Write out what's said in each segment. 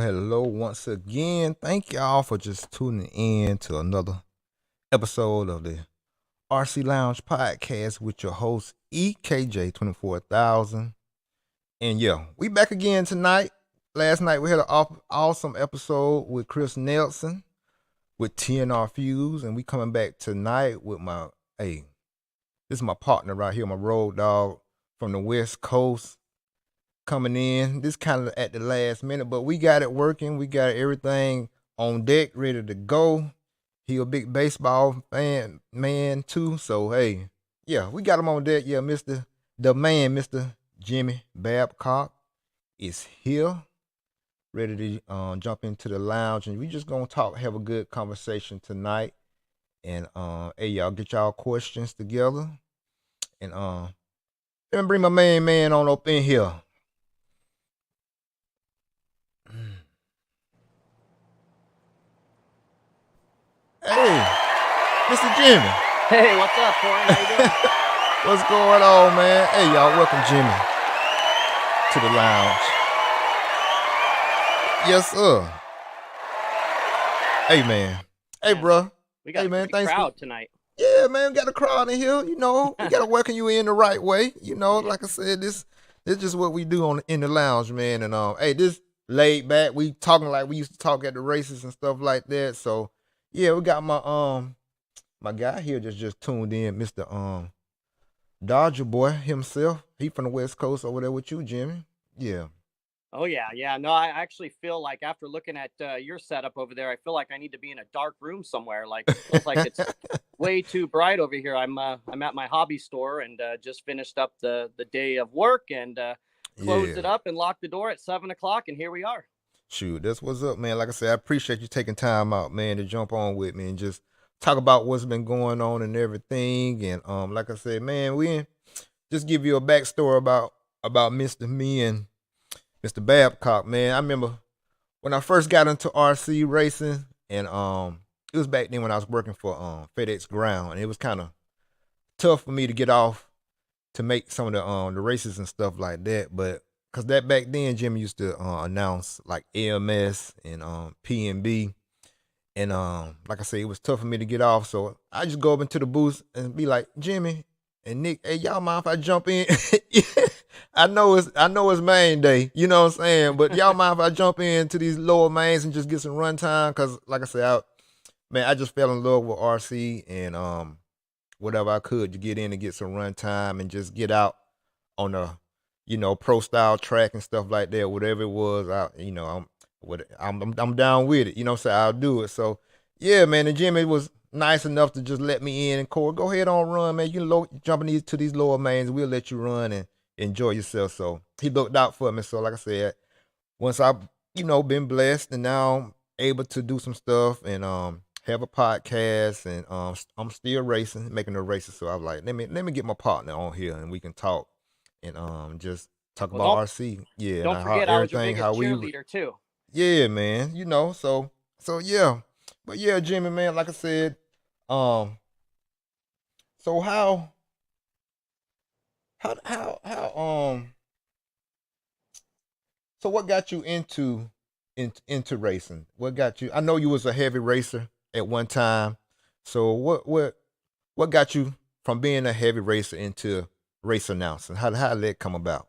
Hello once again. Thank y'all for just tuning in to another episode of the RC Lounge podcast with your host EKJ 24000. And yeah, we back again tonight. Last night we had an awesome episode with Chris Nelson with TNR Fuse, and we coming back tonight with this is my partner right here, my road dog from the West Coast. Coming in, this kind of at the last minute, but we got it working. We got everything on deck, ready to go. He a big baseball man too, so hey, yeah, we got him on deck. Yeah, Mr. Jimmy Babcock is here, ready to jump into the lounge, and we just gonna talk, have a good conversation tonight. And hey, y'all get y'all questions together, and let me bring my main man on up in here. Hey, Mr. Jimmy. Hey, what's up, Corey? How you doing? What's going on, man? Hey, y'all, welcome Jimmy to the lounge. Yes, sir. Hey, man. Hey, bro. We got a big crowd tonight. Yeah, man, we got a crowd in here. You know, we got to welcome you in the right way. You know, like I said, this is just what we do in the lounge, man. And hey, this laid back. We talking like we used to talk at the races and stuff like that. So yeah, we got my guy here just tuned in, Mr. Dodger boy himself. He from the West Coast over there with you, Jimmy. Yeah. Oh yeah. No, I actually feel like after looking at your setup over there, I feel like I need to be in a dark room somewhere. Like it feels like it's way too bright over here. I'm at my hobby store and just finished up the day of work and closed it up and locked the door at 7:00, and here we are. Shoot, that's what's up, man. Like I said, I appreciate you taking time out, man, to jump on with me and just talk about what's been going on and everything. And like I said, man, we just give you a backstory about me and Mr. Babcock, man. I remember when I first got into RC racing, and it was back then when I was working for FedEx Ground, and it was kind of tough for me to get off to make some of the races and stuff like that, but because that back then, Jimmy used to announce like AMS and PNB. And like I say, it was tough for me to get off. So I just go up into the booth and be like, Jimmy and Nick, hey, y'all mind if I jump in? I know it's main day, you know what I'm saying? But y'all mind if I jump into these lower mains and just get some run time? Because like I said, I just fell in love with RC and whatever I could to get in and get some run time and just get out on the pro style track and stuff like that, whatever it was. I'm down with it. You know, so I'll do it. So yeah, man. And Jimmy was nice enough to just let me in and Corey, go ahead on run, man. You jumping to these lower mains, we'll let you run and enjoy yourself. So he looked out for me. So like I said, once I've been blessed and now I'm able to do some stuff and have a podcast and I'm still racing, making the races. So I'm like, let me get my partner on here and we can talk. And just talk about RC. Yeah. Don't forget I was your biggest cheerleader too. Yeah, man. So yeah. But yeah, Jimmy, man, like I said, so so what got you into racing? What got you? I know you was a heavy racer at one time. So what got you from being a heavy racer into race announcing? How did that come about?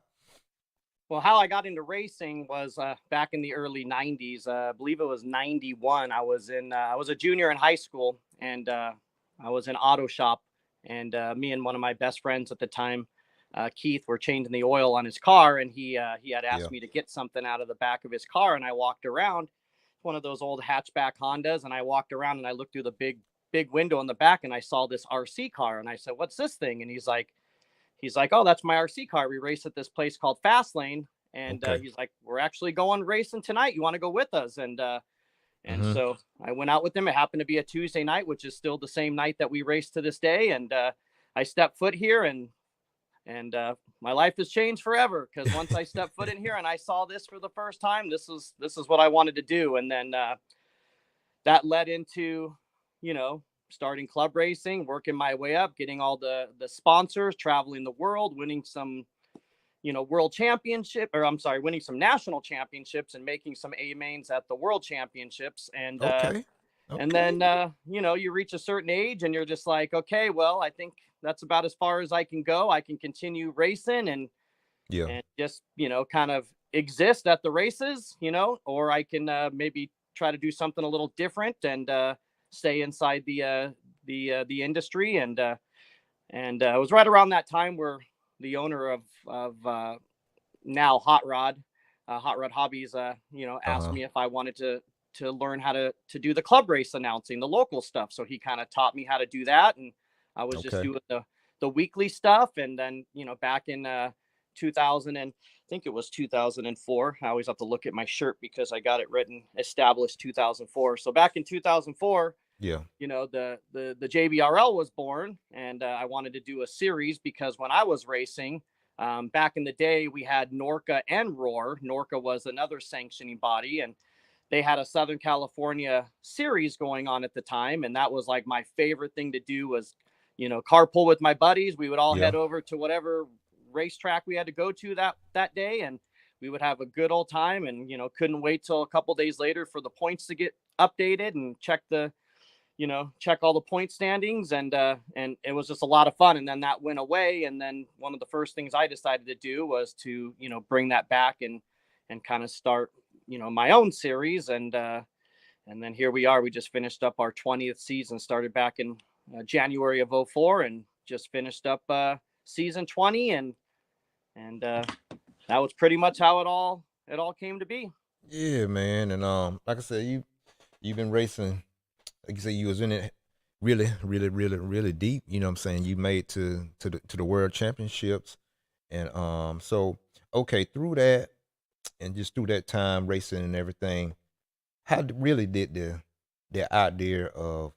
Well, how I got into racing was back in the early '90s. I believe it was '91. I was a junior in high school, and I was in auto shop, and me and one of my best friends at the time, Keith, were changing the oil on his car, and he had Yeah. asked me to get something out of the back of his car, and I walked around one of those old hatchback Hondas, and I walked around and I looked through the big window in the back, and I saw this RC car, and I said, "What's this thing?" And he's like, "Oh, that's my RC car. We race at this place called Fastlane." And Okay. he's like, "We're actually going racing tonight. You want to go with us?" And Mm-hmm. so I went out with him. It happened to be a Tuesday night, which is still the same night that we race to this day. And I stepped foot here, and my life has changed forever, because once I stepped foot in here and I saw this for the first time, this is what I wanted to do. And then that led into, starting club racing, working my way up, getting all the sponsors, traveling the world, winning some, world championship, or I'm sorry, winning some national championships and making some A mains at the world championships. Okay. And Okay. then, you reach a certain age and you're just like, okay, well, I think that's about as far as I can go. I can continue racing Yeah. and just, kind of exist at the races, or I can maybe try to do something a little different and stay inside the industry. And it was right around that time where the owner of now Hot Rod Hobbies, asked Uh-huh. me if I wanted to learn how to do the club race announcing, the local stuff. So he kind of taught me how to do that, and I was just Okay. doing the weekly stuff. And then, back in 2000, and I think it was 2004. I always have to look at my shirt because I got it written established 2004. So back in 2004, Yeah. the JBRL was born, and I wanted to do a series because when I was racing, back in the day, we had Norca and Roar. Norca was another sanctioning body, and they had a Southern California series going on at the time, and that was like my favorite thing to do was, carpool with my buddies. We would all Yeah. head over to whatever racetrack we had to go to that day, and we would have a good old time. And couldn't wait till a couple days later for the points to get updated and check all the point standings. And it was just a lot of fun. And then that went away, and then one of the first things I decided to do was to bring that back and kind of start my own series. And then here we are. We just finished up our 20th season, started back in January of '04, and just finished up season 20. And that was pretty much how it all came to be. Yeah, man. And like I said, you've been racing, like you said, you was in it really, really, really, really deep. You know what I'm saying? You made to the world championships. And so okay, through that and just through that time racing and everything, really did the idea of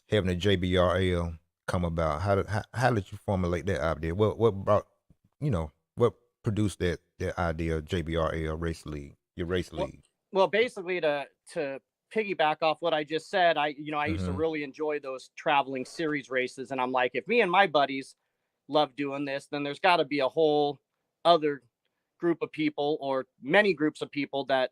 having a JBRL come about? How did you formulate that idea? What brought, what produced that idea of JBRL race league, your race Well, league? well, basically to piggyback off what I just said, I used to Mm-hmm. really enjoy those traveling series races, and I'm like, if me and my buddies love doing this, then there's got to be a whole other group of people, or many groups of people, that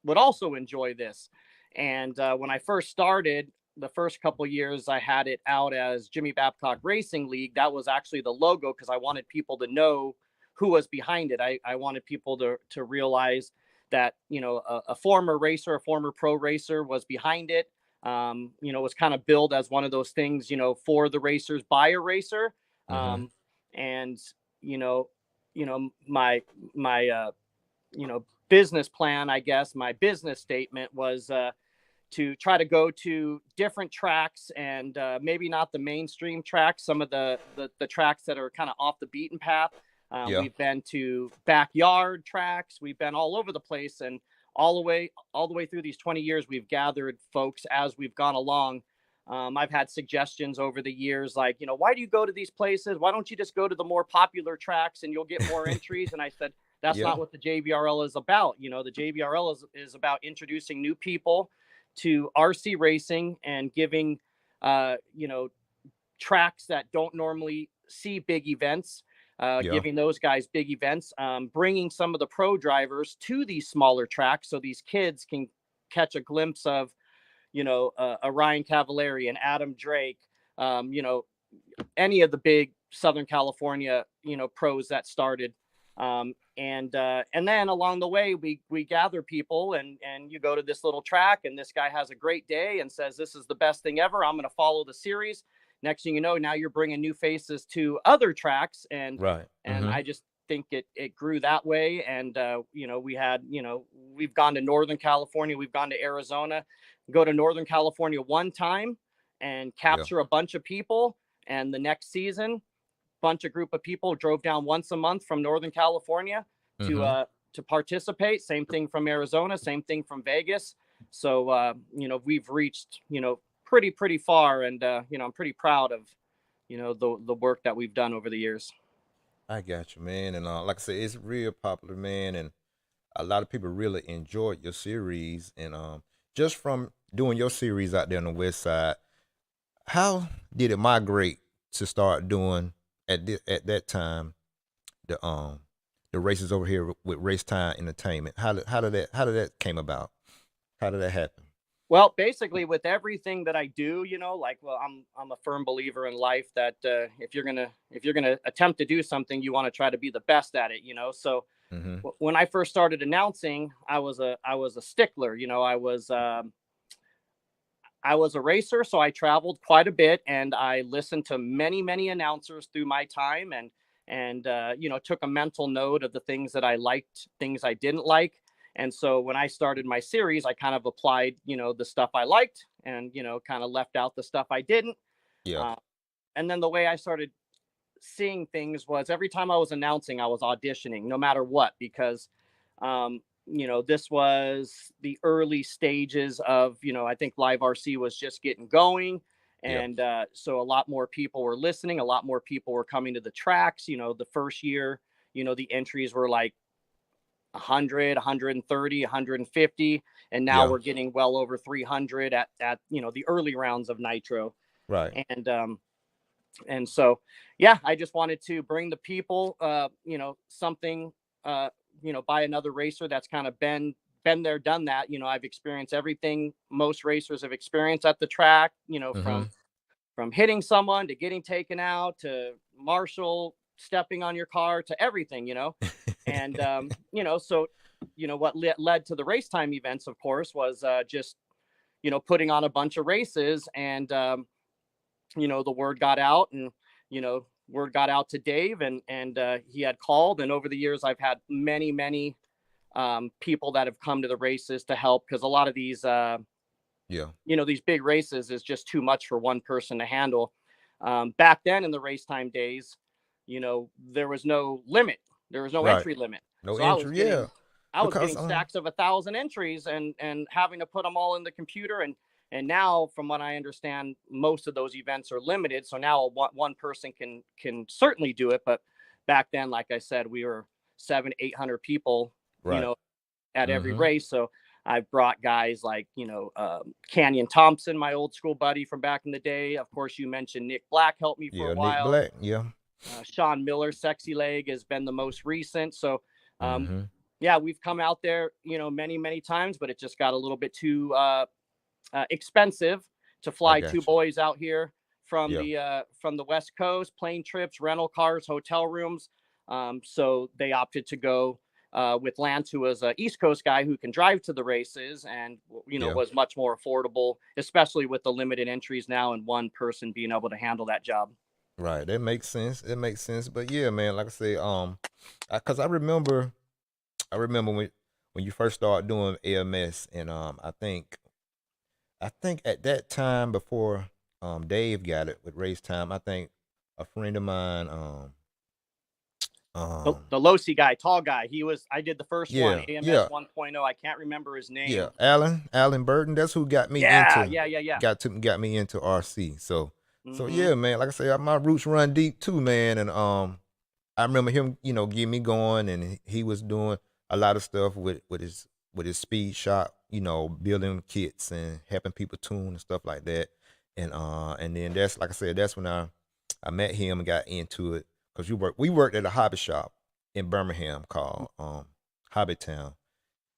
would also enjoy this. And when I first started, the first couple years, I had it out as Jimmy Babcock Racing League. That was actually the logo, because I wanted people to know who was behind it. I wanted people to realize that a former racer, a former pro racer, was behind it. Was kind of billed as one of those things, for the racers by a racer. Mm-hmm. And you know, my business plan, I guess, my business statement was to try to go to different tracks, and maybe not the mainstream tracks, some of the tracks that are kind of off the beaten path. Yeah. We've been to backyard tracks. We've been all over the place, and all the way through these 20 years, we've gathered folks as we've gone along. I've had suggestions over the years, like, why do you go to these places? Why don't you just go to the more popular tracks and you'll get more entries? And I said, that's Yeah. not what the JBRL is about. The JBRL is about introducing new people to RC racing and giving, tracks that don't normally see big events, Yeah. giving those guys big events, bringing some of the pro drivers to these smaller tracks so these kids can catch a glimpse of, a Ryan Cavallari and Adam Drake, any of the big Southern California, pros that started And then along the way, we gather people, and you go to this little track, and this guy has a great day and says, "This is the best thing ever. I'm going to follow the series." Next thing you know, now you're bringing new faces to other tracks, and Right. and I just think it grew that way. And we've gone to Northern California, we've gone to Arizona. Go to Northern California one time and Yeah. capture a bunch of people, and the next season group of people drove down once a month from Northern California to Mm-hmm. participate. Same thing from Arizona, same thing from Vegas. So we've reached pretty far, and I'm pretty proud of the work that we've done over the years. I got you, man. And like I said, it's real popular, man, and a lot of people really enjoyed your series. And just from doing your series out there on the West Side, how did it migrate to start doing at that time the races over here with Race Time Entertainment? How did that came about? How did that happen? Well, basically, with everything that I do, well, I'm a firm believer in life that if you're gonna attempt to do something, you want to try to be the best at it. So Mm-hmm. when I first started announcing, I was a stickler. I was a racer, so I traveled quite a bit, and I listened to many announcers through my time, and took a mental note of the things that I liked, things I didn't like. And so when I started my series, I kind of applied, the stuff I liked, and kind of left out the stuff I didn't. Yeah. Uh, and then the way I started seeing things was every time I was announcing, I was auditioning, no matter what, because this was the early stages of, I think Live RC was just getting going. Yeah. And so a lot more people were listening, a lot more people were coming to the tracks. The first year, the entries were like 100, 130, 150, and now Yeah. we're getting well over 300 at the early rounds of Nitro. Right. And so, yeah, I just wanted to bring the people, something, by another racer that's kind of been there, done that. I've experienced everything most racers have experienced at the track, Mm-hmm. from hitting someone to getting taken out to Marshall stepping on your car to everything. And so what led to the race time events, of course, was just putting on a bunch of races. And the word got out, and word got out to Dave, and he had called. And over the years, I've had many people that have come to the races to help, because a lot of these Yeah. these big races is just too much for one person to handle. Back then in the race time days, there was no limit, there was no Right. entry limit. No So I was entry. Yeah. getting I was Because getting stacks of 1,000 entries, and having to put them all in the computer. And now, from what I understand, most of those events are limited. So now one person can certainly do it. But back then, like I said, we were 700-800 people, you right. know, at every Mm-hmm. race. So I've brought guys like, Canyon Thompson, my old school buddy from back in the day. Of course, you mentioned Nick Black helped me for a Yeah. Nick while. Black. Yeah. Sean Miller, Sexy Leg, has been the most recent. So, um, Mm-hmm. yeah, we've come out there, many times, but it just got a little bit too expensive to I fly two got you. boys out here Yeah. from the West Coast, plane trips, rental cars, hotel rooms. So they opted to go with Lance, who was an East Coast guy who can drive to the races, and Yeah. was much more affordable, especially with the limited entries now and one person being able to handle that job. Right. That makes sense. It makes sense. But yeah, man, like I say, cause I remember when you first started doing AMS, and I think at that time before Dave got it with Race Time, I think a friend of mine um The Losi guy, tall guy, I did the first one, yeah, AMS yeah, 1.0. I can't remember his yeah, name. Allen Burton, that's who got me Yeah, into yeah. RC. So Hmm. yeah, man, like I say, my roots run deep too, man. And I remember him, getting me going, and he was doing a lot of stuff with his speed shop, building kits and helping people tune and stuff like that. And then that's, like I said, that's when I met him and got into it, because we worked at a hobby shop in Birmingham called Hobby Town,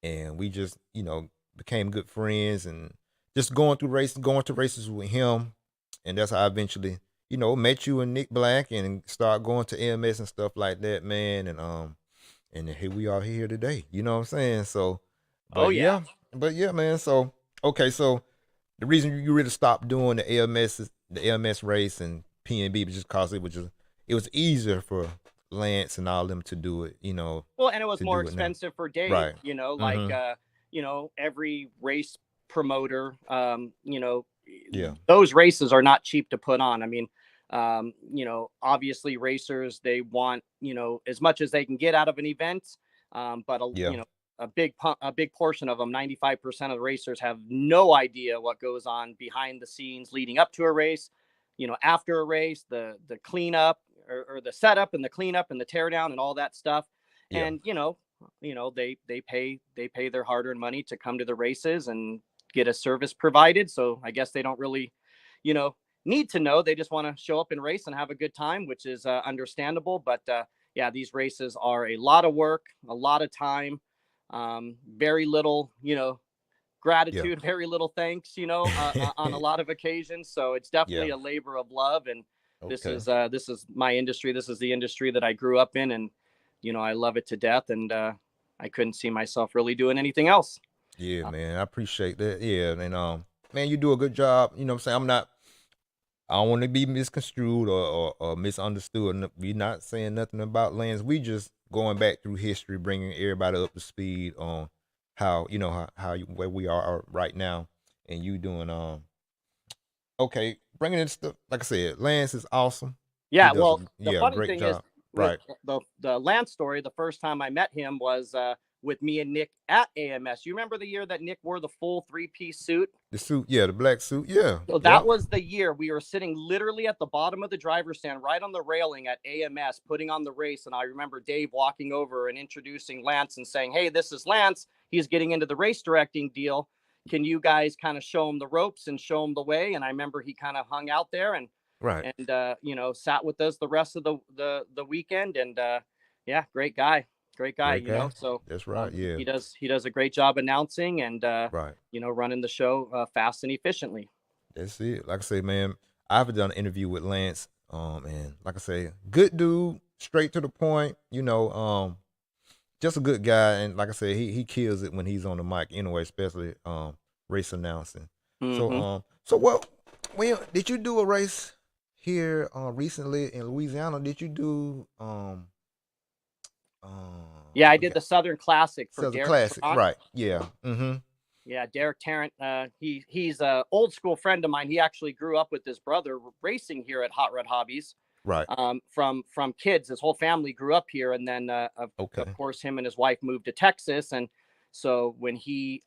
and we just became good friends, and just going to races with him. And that's how I eventually met you and Nick Black, and start going to AMS and stuff like that, man. And and here we are here today. You know what I'm saying? So, Oh yeah. but yeah, man. So okay, so the reason you really stopped doing the AMS race and PNB was just cause it was easier for Lance and all them to do it. You know, Well, and it was to more do it now. expensive for Dave, Right. like Mm-hmm. every race promoter, Yeah. those races are not cheap to put on. I mean, obviously racers, they want, as much as they can get out of an event. But Yeah. a big portion of them, 95% of the racers have no idea what goes on behind the scenes leading up to a race, after a race, the cleanup, or the setup and the cleanup and the teardown and all that stuff. Yeah. And they pay their hard-earned money to come to the races and get a service provided. So I guess they don't really, you know, need to know. They just want to show up and race and have a good time, which is understandable. But yeah, these races are a lot of work, a lot of time, very little, Yeah. gratitude, very little thanks, on a lot of occasions. So it's Yeah. definitely a labor of love. And Okay. this is my industry. This is the industry that I grew up in, and I love it to death. And I couldn't see myself really doing anything else. Yeah, Uh, man. I appreciate that. Yeah, and man, you do a good job. You know what I'm saying? I don't want to be misconstrued or misunderstood. We not saying nothing about Lance. We just going back through history, bringing everybody up to speed on how where we are right now, and you doing okay, bringing in stuff. Like I said, Lance is awesome. He Yeah, does well, the a funny great thing is, job. with Right. the Lance story, the first time I met him was with me and Nick at AMS. You remember the year that Nick wore the full three-piece suit? The suit, yeah, the black suit, yeah, So that yep, was the year we were sitting literally at the bottom of the driver's stand, right on the railing at AMS, putting on the race. And I remember Dave walking over and introducing Lance and saying, "Hey, this is Lance. He's getting into the race directing deal. Can you guys kind of show him the ropes and show him the way?" And I remember he kind of hung out there and right. sat with us the rest of the weekend. And yeah, great guy. Great guy. So That's right. Yeah. he does a great job announcing and Right. running the show fast and efficiently. That's it. Like I say, man, I've done an interview with Lance. And like I say, good dude, straight to the point. Just a good guy. And like I said, he kills it when he's on the mic anyway, especially race announcing. So Hmm. when did you do a race here recently in Louisiana? Did you do Yeah, I I did forget. the Southern Classic for So the Derek classic, Tarrant. right? Yeah. Mm-hmm. Yeah, Derek Tarrant. He's a old school friend of mine. He actually grew up with his brother racing here at Hot Rod Hobbies. Right. From kids, his whole family grew up here, and then of Okay. course him and his wife moved to Texas. And so when he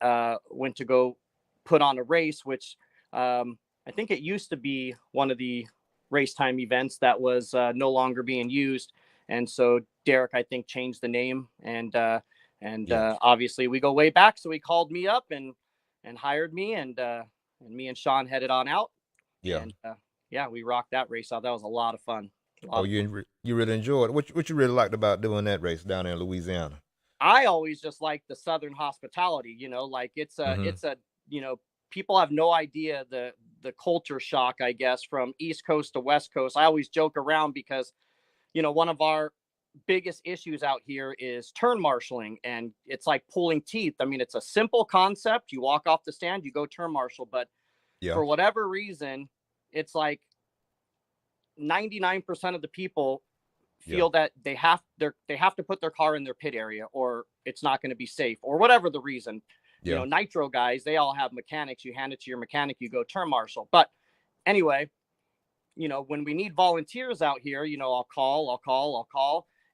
went to go put on a race, which I think it used to be one of the race time events that was no longer being used, and so Derek, I think, changed the name. And Yeah. obviously we go way back, so he called me up and hired me, and me and Sean headed on out. Yeah. And yeah, we rocked that race out. That was a lot of fun. A Oh, lot of fun. you really enjoyed it. What you really liked about doing that race down in Louisiana? I always just like the Southern hospitality. Like Mm-hmm. it's a you know people have no idea the culture shock, I guess, from East Coast to West Coast. I always joke around because one of our biggest issues out here is turn marshaling, and it's like pulling teeth. I mean, it's a simple concept. You walk off the stand, you go turn marshal, but Yeah. for whatever reason, it's like 99% of the people Yeah. feel that they have to put their car in their pit area, or it's not going to be safe, or whatever the reason. Yeah. Nitro guys, they all have mechanics. You hand it to your mechanic, you go turn marshal. But anyway, when we need volunteers out here, I'll call,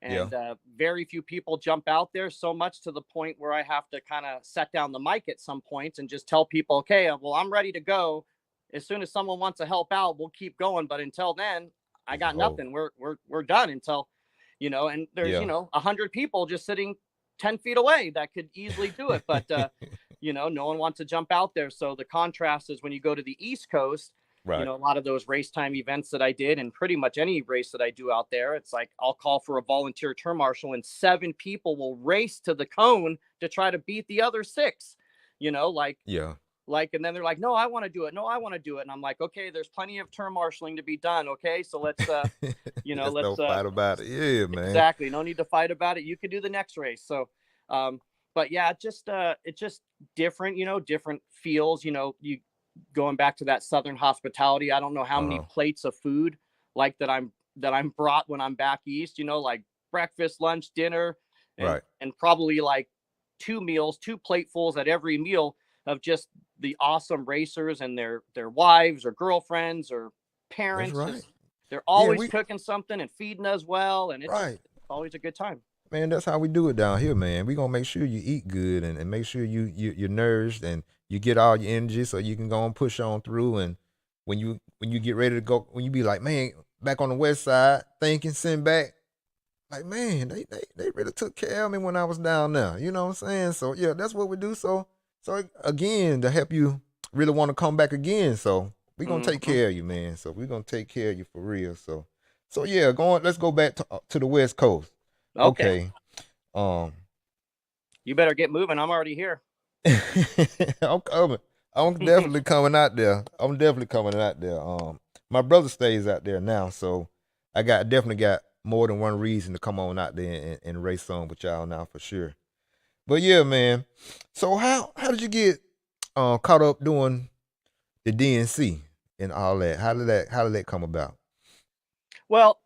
Yeah. and very few people jump out there, so much to the point where I have to kind of set down the mic at some point and just tell people, okay, well, I'm ready to go. As soon as someone wants to help out, we'll keep going. But until then, I got Oh. nothing. We're done until, and there's, Yeah. 100 people just sitting 10 feet away that could easily do it. But, no one wants to jump out there. So the contrast is when you go to the East Coast, Right. a lot of those race time events that I did, and pretty much any race that I do out there, it's like I'll call for a volunteer turn marshal and 7 people will race to the cone to try to beat the other 6. Like Yeah. like, and then they're like, no, I want to do it. No, I want to do it. And I'm like, okay, there's plenty of term marshaling to be done. Okay. So let's, There's no let's, fight about it. Yeah, man. exactly. No need to fight about it. You can do the next race. So, but yeah, it's just different, different feels, you going back to that Southern hospitality. I don't know how many plates of food like that I'm brought when I'm back East, like breakfast, lunch, dinner, and probably like 2 platefuls at every meal of just the awesome racers and their wives or girlfriends or That's parents. right. Just, they're Yeah, always cooking something and feeding us well. And it's always a good time. Man, that's how we do it down here, man. We gonna make sure you eat good and make sure you're nourished and you get all your energy so you can go and push on through. And when you get ready to go, when you be like, man, back on the west side, thinking, sitting back, like, man, they really took care of me when I was down there. You know what I'm saying? So yeah, that's what we do. So again, to help you really want to come back again. So we gonna take care of you, man. So we're gonna take care of you for real. So yeah, let's go back to the West Coast. Okay. You better get moving. I'm already here. I'm coming. I'm definitely coming out there. My brother stays out there now, so I definitely got more than one reason to come on out there and race on with y'all now for sure. But yeah, man. So how did you get caught up doing the DNC and all that? How did that come about? Well,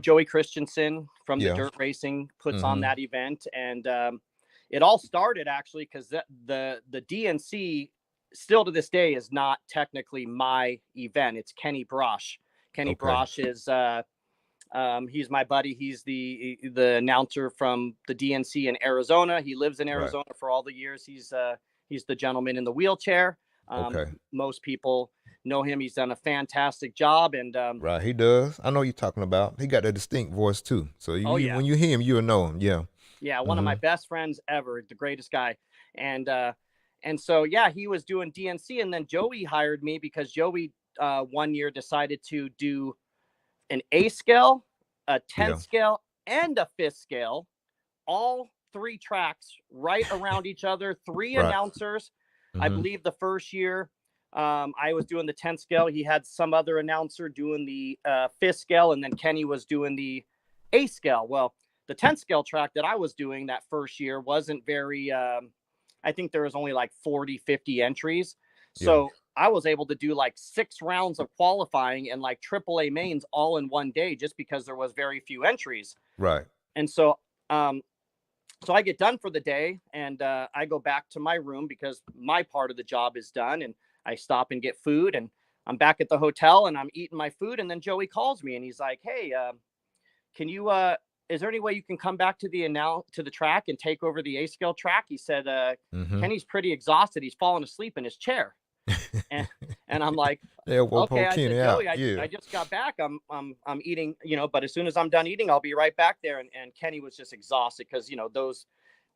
Joey Christensen from the dirt racing puts on that event. And it all started actually because the DNC still to this day is not technically my event. It's Kenny Brosh. Kenny Brosh is he's my buddy. He's the announcer from the DNC in Arizona. He lives in Arizona for all the years. He's the gentleman in the wheelchair. Most people know him. He's done a fantastic job. And right, he does. I know you're talking about. He got a distinct voice too. So when you hear him, you'll know him. Yeah. Yeah, one of my best friends ever, the greatest guy. And so yeah, he was doing DNC, and then Joey hired me because Joey one year decided to do an A scale, a 10 scale, and a 5th scale, all 3 tracks right around each other, 3 announcers. I believe the first year I was doing the 10 scale. He had some other announcer doing the 5th scale, and then Kenny was doing the A scale. Well, the 10 scale track that I was doing that first year wasn't very, I think there was only like 40, 50 entries. So I was able to do like 6 rounds of qualifying and like AAA mains all in one day just because there was very few entries. Right. And so, so I get done for the day and I go back to my room because my part of the job is done, and I stop and get food, and I'm back at the hotel and I'm eating my food. And then Joey calls me and he's like, hey, can you, is there any way you can come back to the track and take over the A scale track? He said, Kenny's pretty exhausted. He's fallen asleep in his chair. and I'm like, okay. I said, Joey, I just got back. I'm eating, but as soon as I'm done eating, I'll be right back there. And Kenny was just exhausted because, those,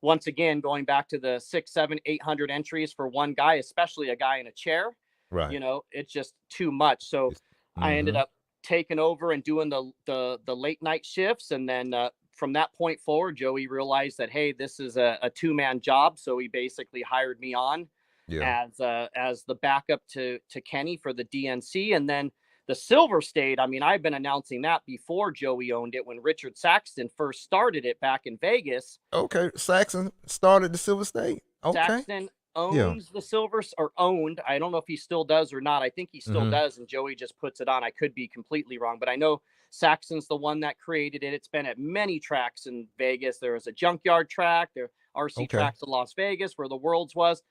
once again, going back to the 600, 700, 800 entries for one guy, especially a guy in a chair, right. It's just too much. So I ended up taking over and doing the late night shifts. And then from that point forward, Joey realized that, hey, this is a 2-man job. So he basically hired me on as the backup to Kenny for the DNC. And then the Silver State, I mean, I've been announcing that before Joey owned it, when Richard Saxton first started it back in Vegas. Okay, Saxton started the Silver State. Okay. Saxton owns the Silver, or owned. I don't know if he still does or not. I think he still does, and Joey just puts it on. I could be completely wrong, but I know Saxton's the one that created it. It's been at many tracks in Vegas. There was a junkyard track, there RC tracks in Las Vegas where the Worlds was,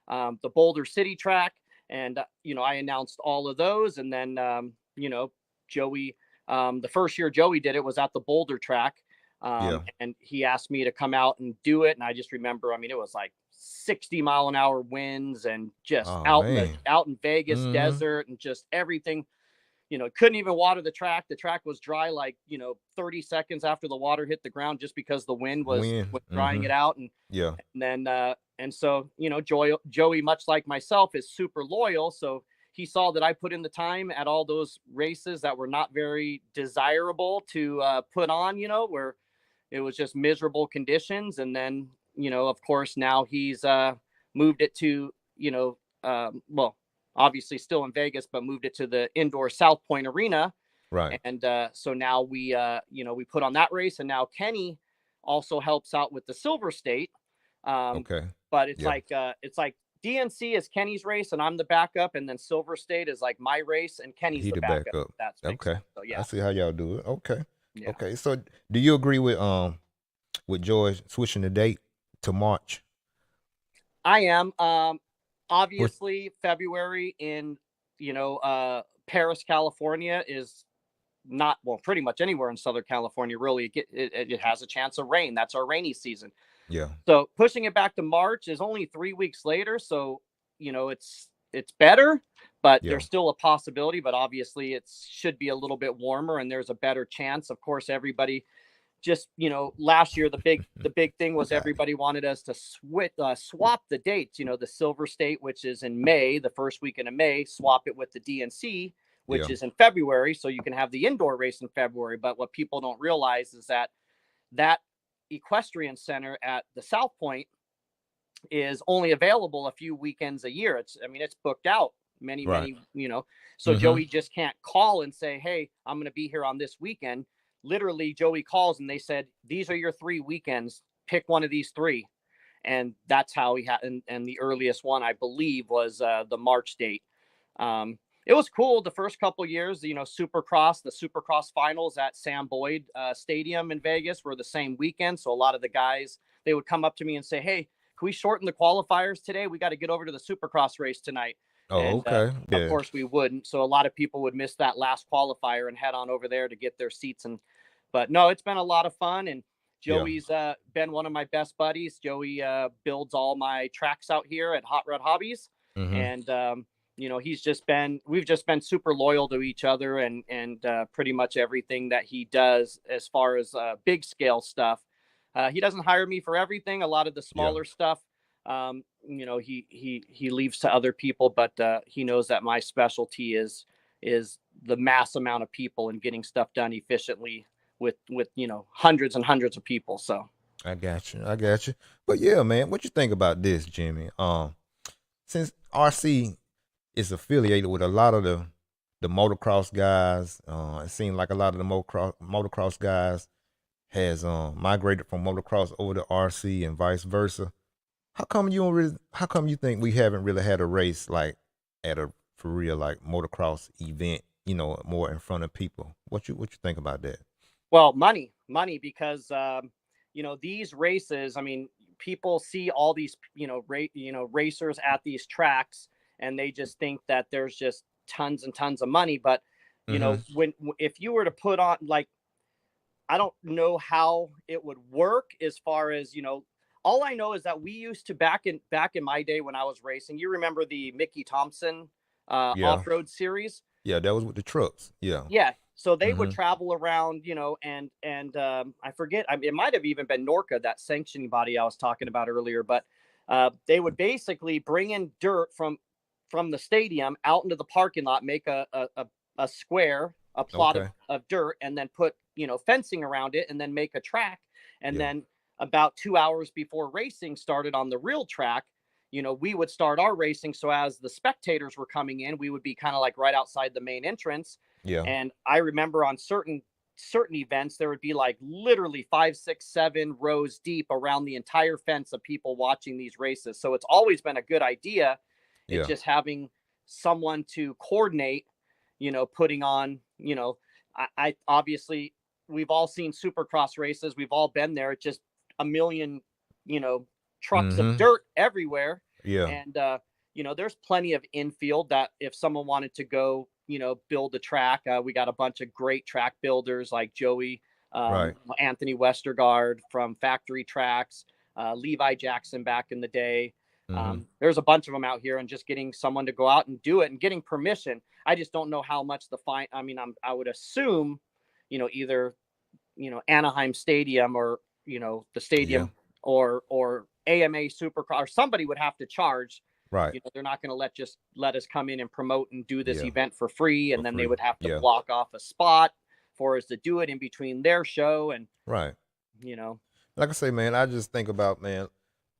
the Boulder City track. And, I announced all of those. And then, Joey, the first year Joey did it was at the Boulder track. And he asked me to come out and do it. And I just remember, I mean, it was like 60-mile-an-hour winds and just out in Vegas desert, and just everything, couldn't even water the track. The track was dry, like, 30 seconds after the water hit the ground, just because the wind was drying it out. And then, and so, Joey, much like myself, is super loyal. So he saw that I put in the time at all those races that were not very desirable to put on, where it was just miserable conditions. And then, of course, now he's moved it to, well, obviously still in Vegas, but moved it to the indoor South Point Arena. Right. And so now we, we put on that race, and now Kenny also helps out with the Silver State. Um, Okay. but Yeah. it's like DNC is Kenny's race, and I'm the backup, and then Silver State is like my race, and Kenny's He the the backup. backup. That makes Okay. sense. So I yeah, see how y'all do it. Okay. yeah, Okay. So do you agree with George switching the date to March? I am. What? Obviously, February in Paris, California is not, well, pretty much anywhere in Southern California really it has a chance of rain. That's our rainy season. Yeah. So pushing it back to March is only 3 weeks later. So, it's better, but Yeah. there's still a possibility. But obviously, it should be a little bit warmer, and there's a better chance. Of course, everybody just last year the big thing was everybody wanted us to swap the dates. The Silver State, which is in May, the first weekend of May, swap it with the DNC, which Yeah. is in February, so you can have the indoor race in February. But what people don't realize is that equestrian center at the South Point is only available a few weekends a year. It's booked out many, Right. many. So Joey just can't call and say, hey, I'm going to be here on this weekend. Literally, Joey calls and they said, these are your 3 weekends. Pick one of these 3. And that's how he had. And the earliest one, I believe, was the March date. It was cool the first couple years. The Supercross finals at Sam Boyd Stadium in Vegas were the same weekend. So a lot of the guys, they would come up to me and say, hey, can we shorten the qualifiers today? We got to get over to the Supercross race tonight. Oh, And okay. of Yeah. course we wouldn't. So a lot of people would miss that last qualifier and head on over there to get their seats. But no, it's been a lot of fun. And Yeah. Joey's been one of my best buddies. Joey builds all my tracks out here at Hot Rod Hobbies. And, we've just been super loyal to each other, and pretty much everything that he does as far as big scale stuff. He doesn't hire me for everything. A lot of the smaller stuff, he leaves to other people, but he knows that my specialty is the mass amount of people and getting stuff done efficiently with hundreds and hundreds of people. So I got you. I got you. But yeah, man, what you think about this, Jimmy? Since RC is affiliated with a lot of the motocross guys, it seems like a lot of the motocross guys has migrated from motocross over to RC and vice versa. How come you think we haven't really had a race like at a for real like motocross event, more in front of people? What you think about that? well, money, because these races. I mean, people see all these racers at these tracks, and they just think that there's just tons and tons of money. But Mm-hmm. if you were to put on, like, I don't know how it would work as far as, all I know is that we used to back in my day when I was racing. You remember the Mickey Thompson Yeah. off-road series? Yeah, that was with the trucks. Yeah. Yeah. So they would Mm-hmm. travel around, and I forget, it might have even been Norca, that sanctioning body I was talking about earlier, but they would basically bring in dirt from the stadium out into the parking lot, make a square, a plot Okay. of dirt, and then put, fencing around it, and then make a track. And Yeah. then about 2 hours before racing started on the real track, we would start our racing. So as the spectators were coming in, we would be kind of like right outside the main entrance. Yeah. And I remember on certain events, there would be like literally 5, 6, 7 rows deep around the entire fence of people watching these races. So it's always been a good idea. It's Yeah. just having someone to coordinate, putting on, I obviously, we've all seen Supercross races. We've all been there. It's just a million, trucks of Mm-hmm. dirt everywhere. Yeah. And, there's plenty of infield that if someone wanted to go, build a track, we got a bunch of great track builders like Joey, Right. Anthony Westergaard from Factory Tracks, Levi Jackson back in the day. Mm-hmm. There's a bunch of them out here, and just getting someone to go out and do it and getting permission. I just don't know how much the fine. I mean, I would assume, either, Anaheim Stadium, or, the Yeah. stadium, or AMA Supercross, or somebody would have to charge. Right. They're not going to let us come in and promote and do this Yeah. event for free. And For then they free. would have to Yeah. block off a spot for us to do it in between their show. And, Right. you know, Like I say, man, I just think about, man,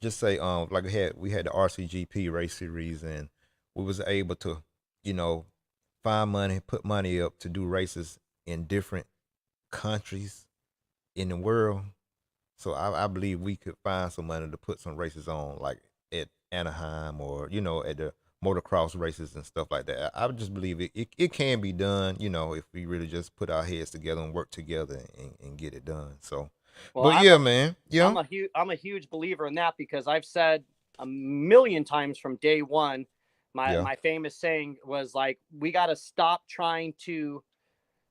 just say like we had the RCGP race series, and we was able to, you know, find money, put money up to do races in different countries in the world. So I believe we could find some money to put some races on, like at Anaheim or at the motocross races and stuff like that. I just believe it can be done, if we really just put our heads together and work together and get it done. So, Well, but yeah, man, yeah, I'm a huge believer in that, because I've said a million times from day one, yeah, my famous saying was like, we got to stop trying to,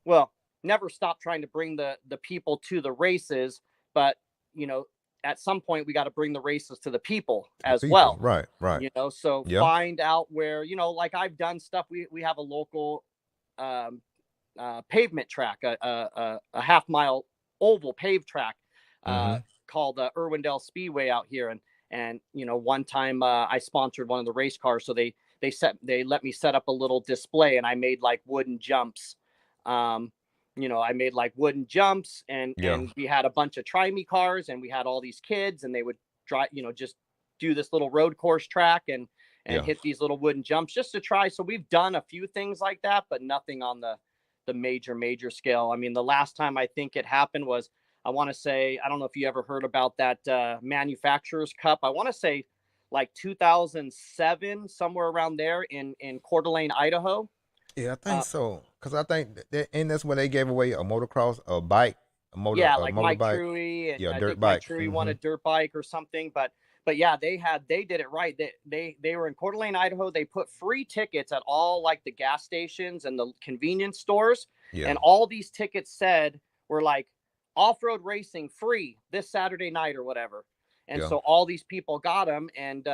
well, never stop trying to bring the people to the races, but you know, at some point we got to bring the races to the people to the as people, well. right, right, So yeah, find out where, like I've done stuff. We have a local um, pavement track, a half-mile oval paved track uh, mm-hmm, called Irwindale Speedway out here. And one time I sponsored one of the race cars, so they let me set up a little display, and I made like wooden jumps. Um, I made like wooden jumps, and yeah, we had a bunch of try me cars, and we had all these kids, and they would drive, just do this little road course track and yeah, hit these little wooden jumps just to try. So we've done a few things like that, but nothing on the major scale. I mean, the last time I think it happened was, I want to say, I don't know if you ever heard about that manufacturers cup. I want to say like 2007, somewhere around there in Coeur d'Alene, Idaho. yeah. I think Uh, so, cause I think and that's when they gave away a motocross, a bike, yeah, a like Mike motorbike, Truey, and yeah, a I dirt think Mike bike. Truey won Mm-hmm. a dirt bike or something. But yeah, they did it right. They were in Coeur d'Alene, Idaho. They put free tickets at all like the gas stations and the convenience stores, Yeah, and all these tickets said were like off-road racing free this Saturday night or whatever. And yeah, so all these people got them, and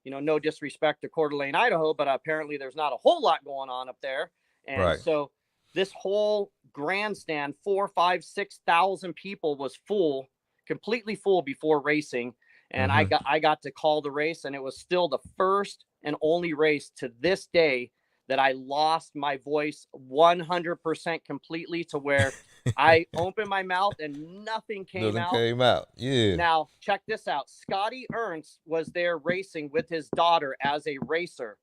no disrespect to Coeur d'Alene, Idaho, but apparently there's not a whole lot going on up there. And right. so this whole grandstand, 4, 5, 6,000 people, was full, completely full before racing. And Mm-hmm. I got to call the race, and it was still the first and only race to this day that I lost my voice 100% completely, to where I opened my mouth and nothing came Nothing out. came out. Yeah. Now, check this out. Scotty Ernst was there racing with his daughter as a racer.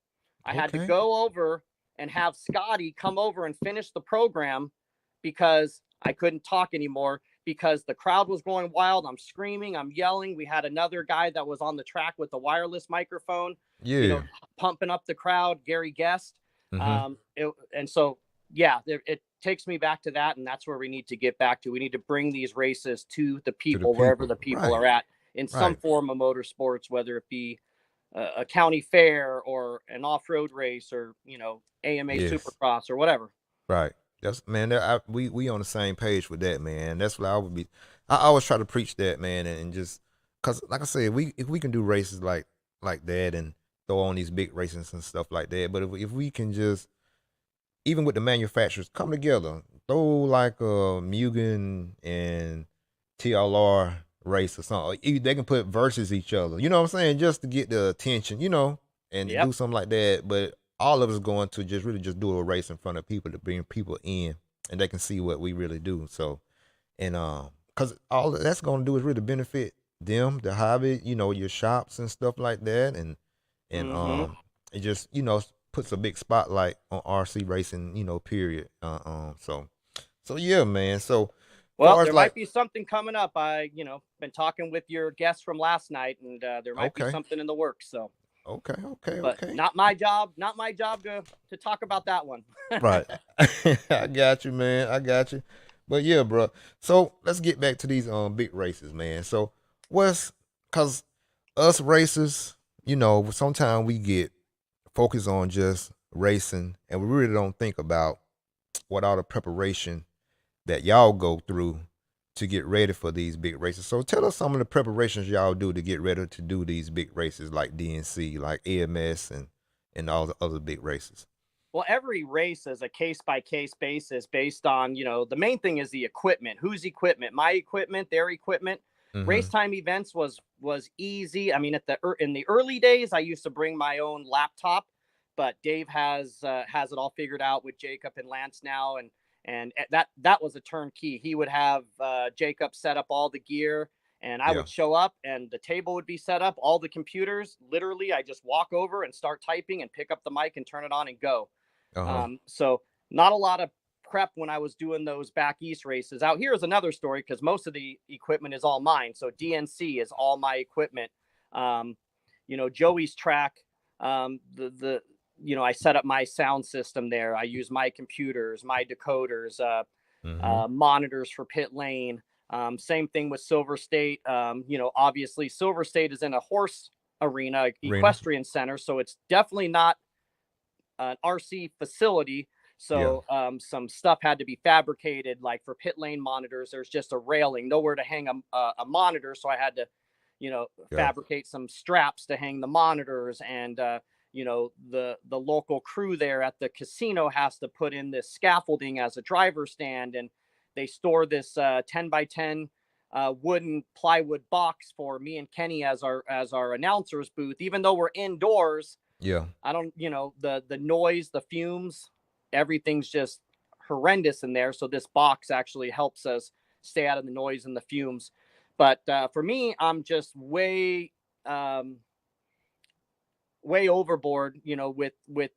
I had to Okay. go over and have Scotty come over and finish the program, because I couldn't talk anymore, because the crowd was going wild. I'm screaming, I'm yelling. We had another guy that was on the track with the wireless microphone, Yeah. pumping up the crowd, Gary Guest. Mm-hmm. And so, yeah, it takes me back to that, and that's where we need to get back to. We need to bring these races to the To the people, wherever people. the people Right. are at, in some Right. form of motorsports, whether it be a county fair or an off-road race, or AMA Yes. Supercross or whatever. Right. That's man. We on the same page with that, man. That's what I would be. I always try to preach that, man, and just cause, like I said, if we can do races like that and throw on these big races and stuff like that, but if we can just even with the manufacturers come together, throw like a Mugen and TLR race or something. They can put versus each other. You know what I'm saying? Just to get the attention, and to Yep. do something like that. But all of us going to just really just do a race in front of people to bring people in, and they can see what we really do. So, and cause all that's gonna do is really benefit them, the hobby, your shops and stuff like that, and Mm-hmm. it just puts a big spotlight on RC racing, period. So yeah, man. So Well, far as there like might be something coming up. I, been talking with your guest from last night, and there might be okay, something in the works. So, okay, okay, but okay. not my job to talk about that one. Right. I got you, man. I got you. But yeah, bro. So let's get back to these big races, man. So what's cause us racers, sometimes we get focused on just racing and we really don't think about what all the preparation that y'all go through to get ready for these big races. So tell us some of the preparations y'all do to get ready to do these big races like DNC, like AMS and all the other big races. Well, every race is a case by case basis, based on, the main thing is the equipment. Whose equipment? My equipment, their equipment. Mm-hmm. Race time events was easy. I mean, in the early days, I used to bring my own laptop, but Dave has it all figured out with Jacob and Lance now, and that was a turnkey. He would have Jacob set up all the gear, And I would show up and the table would be set up, all the computers. Literally, I just walk over and start typing and pick up the mic and turn it on and go. So not a lot of prep when I was doing those back east races. Out here is another story because most of the equipment is all mine. So DNC is all my equipment. Joey's track, I set up my sound system there. I use my computers, my decoders, monitors for pit lane. Same thing with Silver State. Obviously Silver State is in a horse arena, equestrian center. So it's definitely not an RC facility. So some stuff had to be fabricated, like for pit lane monitors. There's just a railing, nowhere to hang a monitor. So I had to, fabricate some straps to hang the monitors. And, the local crew there at the casino has to put in this scaffolding as a driver stand. And they store this 10 by 10 wooden plywood box for me and Kenny as our announcers booth, even though we're indoors. I don't, the noise, the fumes, everything's just horrendous in there. So this box actually helps us stay out of the noise and the fumes. But for me, I'm just way overboard, with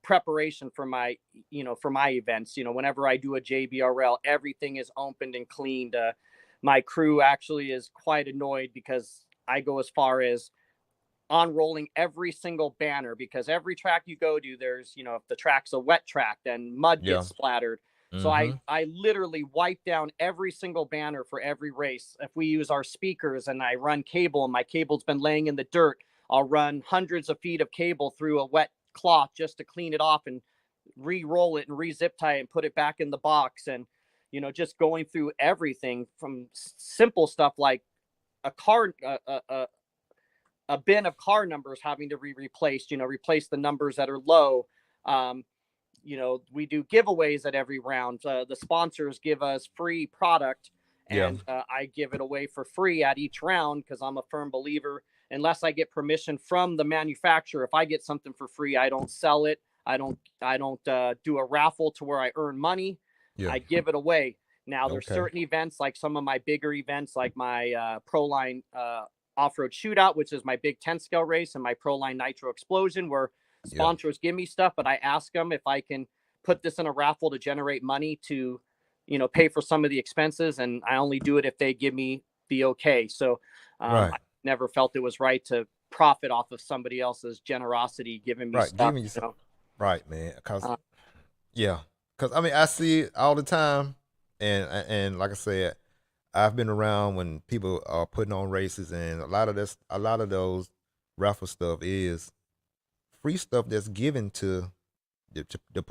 preparation for my events. Whenever I do a JBRL, everything is opened and cleaned. My crew actually is quite annoyed because I go as far as unrolling every single banner, because every track you go to, there's, if the track's a wet track, then mud gets splattered. So I literally wipe down every single banner for every race. If we use our speakers and I run cable and my cable's been laying in the dirt, I'll run hundreds of feet of cable through a wet cloth just to clean it off and re-roll it and re-zip tie it and put it back in the box. And, just going through everything from simple stuff like a car, a bin of car numbers having to be replaced, replace the numbers that are low. We do giveaways at every round. The sponsors give us free product, and I give it away for free at each round because I'm a firm believer. Unless I get permission from the manufacturer, if I get something for free, I don't sell it. I don't do a raffle to where I earn money. I give it away. Now there's certain events, like some of my bigger events, like my Proline off-road shootout, which is my big 10 scale race, and my Proline Nitro Explosion, where sponsors give me stuff, but I ask them if I can put this in a raffle to generate money to, pay for some of the expenses. And I only do it if they give me the okay. So I never felt it was right to profit off of somebody else's generosity, giving me stuff. Right, man. Cause I mean, I see it all the time. And like I said, I've been around when people are putting on races, and a lot of those raffle stuff is free stuff that's given to the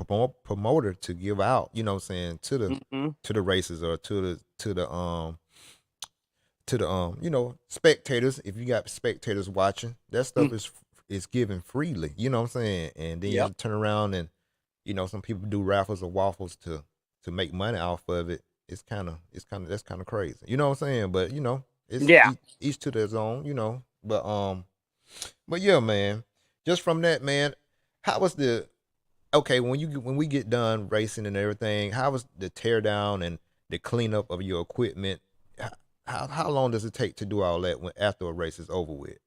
promoter to give out. You know what I'm saying, to the races, or to the spectators. If you got spectators watching, that stuff is given freely. You know what I'm saying, and then you have to turn around and some people do raffles or waffles to make money off of it. That's kind of crazy. You know what I'm saying? But it's each to their own. But yeah, man. Just from that, man, how was when we get done racing and everything? How was the tear down and the cleanup of your equipment? How long does it take to do all that after a race is over with?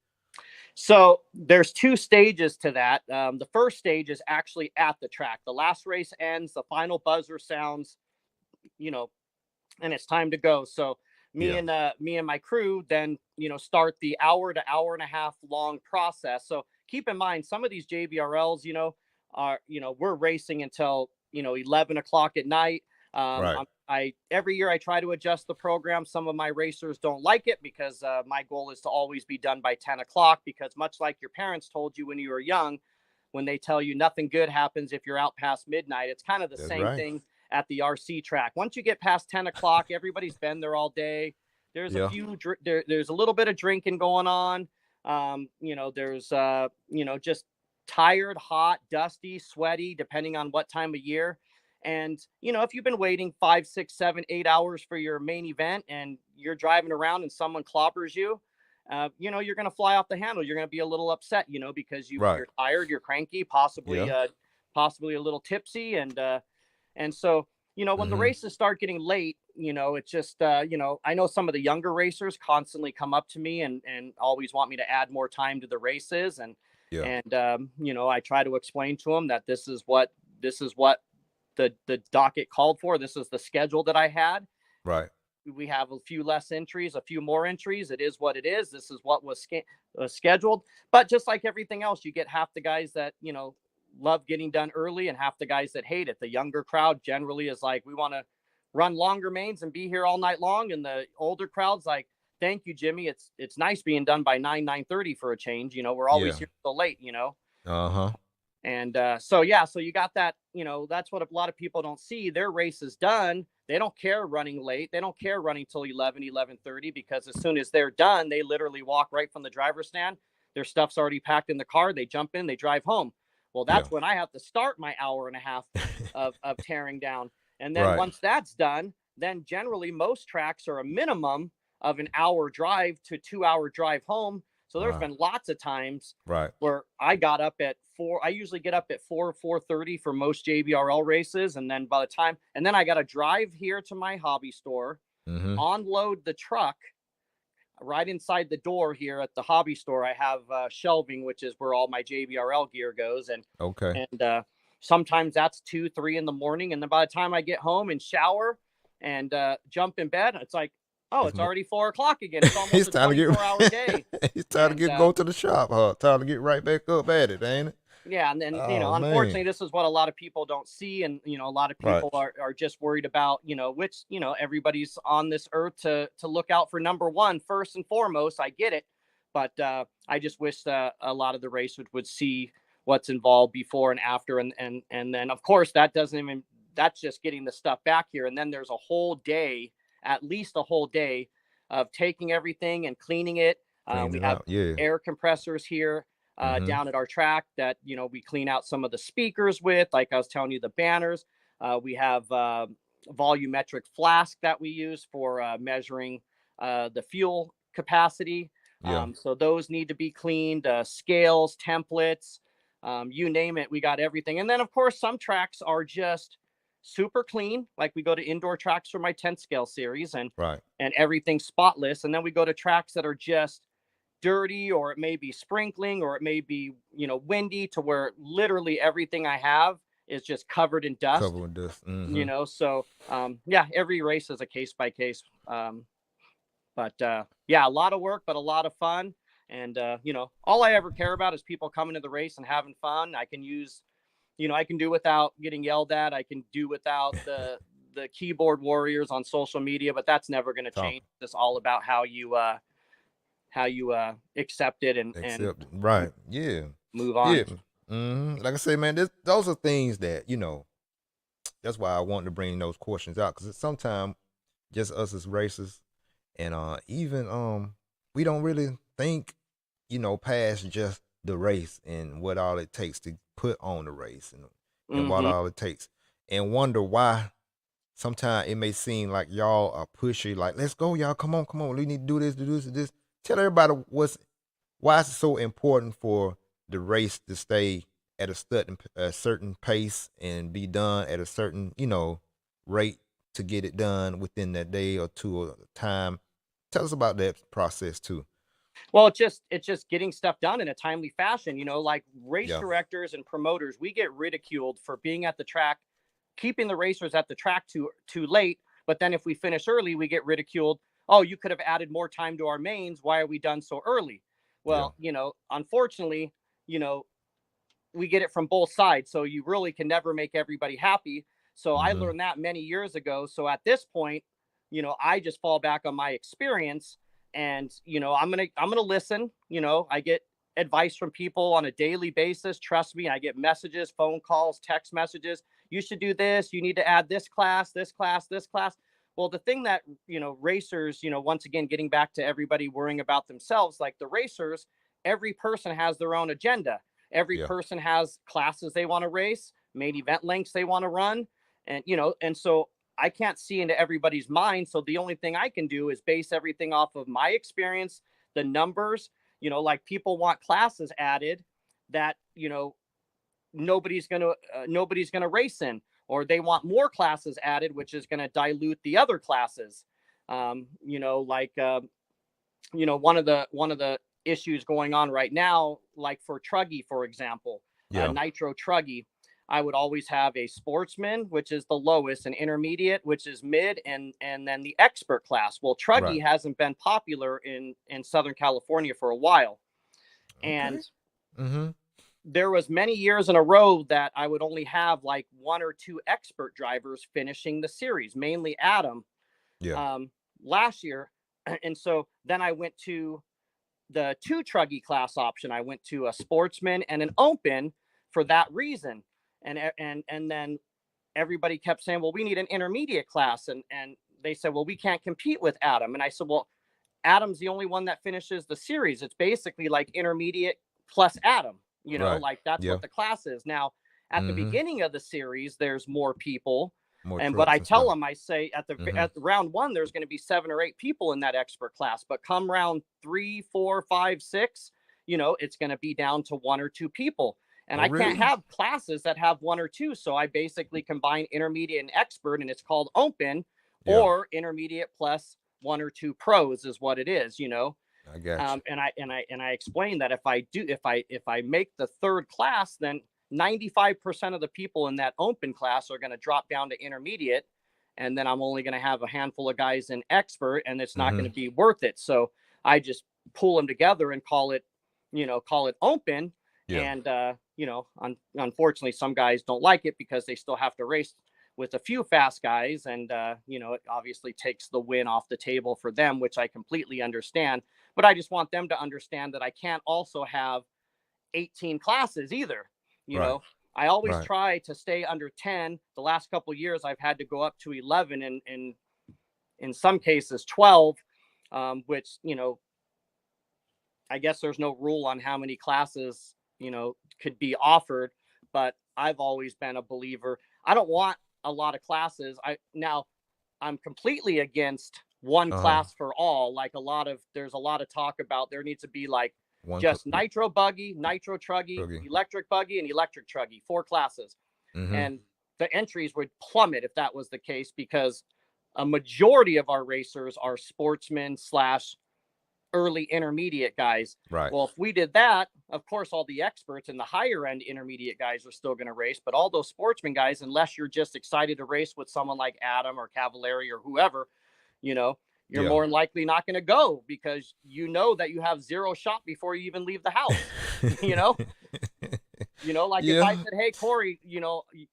So there's two stages to that. The first stage is actually at the track. The last race ends, the final buzzer sounds, and it's time to go. So me and my crew then, start the hour to hour and a half long process. So keep in mind, some of these JBRLs, we're racing until, 11 o'clock at night. Every year I try to adjust the program. Some of my racers don't like it because my goal is to always be done by 10 o'clock, because much like your parents told you when you were young, when they tell you nothing good happens if you're out past midnight, it's kind of the same thing at the RC track. Once you get past 10 o'clock, everybody's been there all day. There's there's a little bit of drinking going on. There's just tired, hot, dusty, sweaty, depending on what time of year. And, if you've been waiting 5, 6, 7, 8 hours for your main event and you're driving around and someone clobbers you, you're going to fly off the handle. You're going to be a little upset, because you're tired, you're cranky, possibly a little tipsy. And so, when the races start getting late, it's just, I know some of the younger racers constantly come up to me and always want me to add more time to the races. Yeah. I try to explain to them that this is what the docket called for. This is the schedule that I had. Right. We have a few less entries, a few more entries. It is what it is. This is what was scheduled. But just like everything else, you get half the guys that, love getting done early and half the guys that hate it. The younger crowd generally is like, we want to run longer mains and be here all night long. And the older crowd's like, thank you, Jimmy. It's nice being done by 9:30 for a change. We're always Yeah. here so late, Uh-huh. And so you got that, that's what a lot of people don't see. Their race is done. They don't care running late. They don't care running till 11:30, because as soon as they're done, they literally walk right from the driver's stand. Their stuff's already packed in the car. They jump in, they drive home. Well, Yeah. that's when I have to start my hour and a half of tearing down. And then Right. once that's done, then generally most tracks are a minimum of an hour drive to 2 hour drive home. So there's Wow. been lots of times Right. where I got up at 4. I usually get up at 4:30 for most JBRL races. And then I got to drive here to my hobby store, Mm-hmm. unload the truck. Right inside the door here at the hobby store, I have shelving, which is where all my JBRL gear goes. Okay. And sometimes that's 2, 3 in the morning. And then by the time I get home and shower and jump in bed, it's like, oh, it's already 4 o'clock again. It's almost It's a time to 24-hour day. It's time to And go to the shop, huh? Time to get right back up at it, ain't it? yeah, and then Oh unfortunately, man. this is what a lot of people don't see, and a lot of Right. people are just worried about, which everybody's on this earth to look out for number one first and foremost. I get it, but I just wish that a lot of the racers would see what's involved before and after, and then of course that's just getting the stuff back here, and then there's a whole day, at least a whole day, of taking everything and cleaning it. Clean We it have out. Yeah. air compressors here Mm-hmm. down at our track that we clean out some of the speakers with, like I was telling you, the banners. We have volumetric flask that we use for measuring the fuel capacity. Yeah. So those need to be cleaned. Scales, templates, you name it, we got everything. And then of course some tracks are just super clean, like we go to indoor tracks for my 10 scale series, and Right. everything's spotless. And then we go to tracks that are just dirty, or it may be sprinkling, or it may be windy, to where literally everything I have is just covered in dust. Covered with dust. Mm-hmm. So yeah, every race is a case by case. But yeah, a lot of work, but a lot of fun. And all I ever care about is people coming to the race and having fun. I can use, I can do without getting yelled at. I can do without the keyboard warriors on social media, but that's never going to change. It's all about how you accept it and Right. Yeah. move on. Yeah. Mm-hmm. Like I say, man, those are things that that's why I want to bring those questions out, because sometimes just us as racers, and even we don't really think past just the race and what all it takes to put on the race, and what all it takes, and wonder why sometimes it may seem like y'all are pushy, like, let's go, y'all, come on, we need to do this. Tell everybody why it's so important for the race to stay at a certain pace and be done at a certain rate, to get it done within that day or two of time. Tell us about that process too. Well, it's just getting stuff done in a timely fashion. Like race Yeah. directors and promoters, we get ridiculed for being at the track, keeping the racers at the track too late. But then if we finish early, we get ridiculed. Oh, you could have added more time to our mains. Why are we done so early? Well, unfortunately, we get it from both sides. So you really can never make everybody happy. So I learned that many years ago. So at this point, I just fall back on my experience, and I'm gonna listen. I get advice from people on a daily basis. Trust me, I get messages, phone calls, text messages. You should do this. You need to add this class, this class, this class. Well, the thing that racers, once again, getting back to everybody worrying about themselves, like the racers, every person has their own agenda. Every person has classes they want to race, main event lengths they want to run, and so I can't see into everybody's mind. So the only thing I can do is base everything off of my experience, the numbers. Like people want classes added that nobody's gonna race in. or they want more classes added, which is going to dilute the other classes. One of the issues going on right now, like for truggy, for example, Yeah. nitro truggy, I would always have a sportsman, which is the lowest, an intermediate, which is mid, and then the expert class. Well, truggy hasn't been popular in Southern California for a while. And there was many years in a row that I would only have like 1 or 2 expert drivers finishing the series, mainly Adam. Last year. And so then I went to the 2 truggy class option. I went to a sportsman and an open for that reason. And then everybody kept saying, well, we need an intermediate class. And they said, well, we can't compete with Adam. And I said, well, Adam's the only one that finishes the series. It's basically like intermediate plus Adam, like that's what the class is. Now, at the beginning of the series, there's more people. But I tell them, I say at the round 1, there's going to be 7 or 8 people in that expert class. But come round 3, 4, 5, 6, it's going to be down to 1 or 2 people. And I can't have classes that have 1 or 2. So I basically combine intermediate and expert, and it's called open or intermediate plus 1 or 2 pros is what it is, I got you. And I explained that if I make the 3rd class, then 95% of the people in that open class are going to drop down to intermediate. And then I'm only going to have a handful of guys in expert, and it's not going to be worth it. So I just pull them together and call it open. And, unfortunately, some guys don't like it because they still have to race with a few fast guys. And, it obviously takes the win off the table for them, which I completely understand. But I just want them to understand that I can't also have 18 classes either. I always try to stay under 10. The last couple of years, I've had to go up to 11 and in some cases 12, which, I guess there's no rule on how many classes, could be offered. But I've always been a believer. I don't want a lot of classes. I'm completely against one class for all. Like there's a lot of talk about there needs to be like just nitro buggy, nitro truggy, electric buggy, and electric truggy, 4 classes. And the entries would plummet if that was the case, because a majority of our racers are sportsmen / early intermediate guys. Well, if we did that, of course, all the experts and the higher end intermediate guys are still going to race, but all those sportsman guys, unless you're just excited to race with someone like Adam or Cavallari or whoever, you're more than likely not going to go, because that you have 0 shot before you even leave the house. If I said, hey, Corey,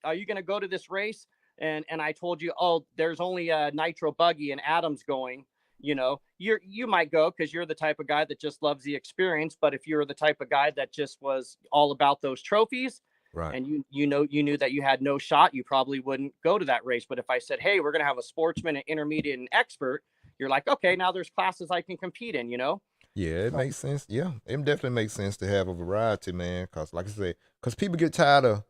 are you going to go to this race? And I told you, oh, there's only a nitro buggy and Adam's going, you might go because you're the type of guy that just loves the experience. But if you're the type of guy that just was all about those trophies, and you knew that you had no shot, you probably wouldn't go to that race. But if I said, hey, we're going to have a sportsman, an intermediate, and expert, you're like, okay, now there's classes I can compete in, Yeah, it makes sense. Yeah, it definitely makes sense to have a variety, man. Because, like I say, because people get tired of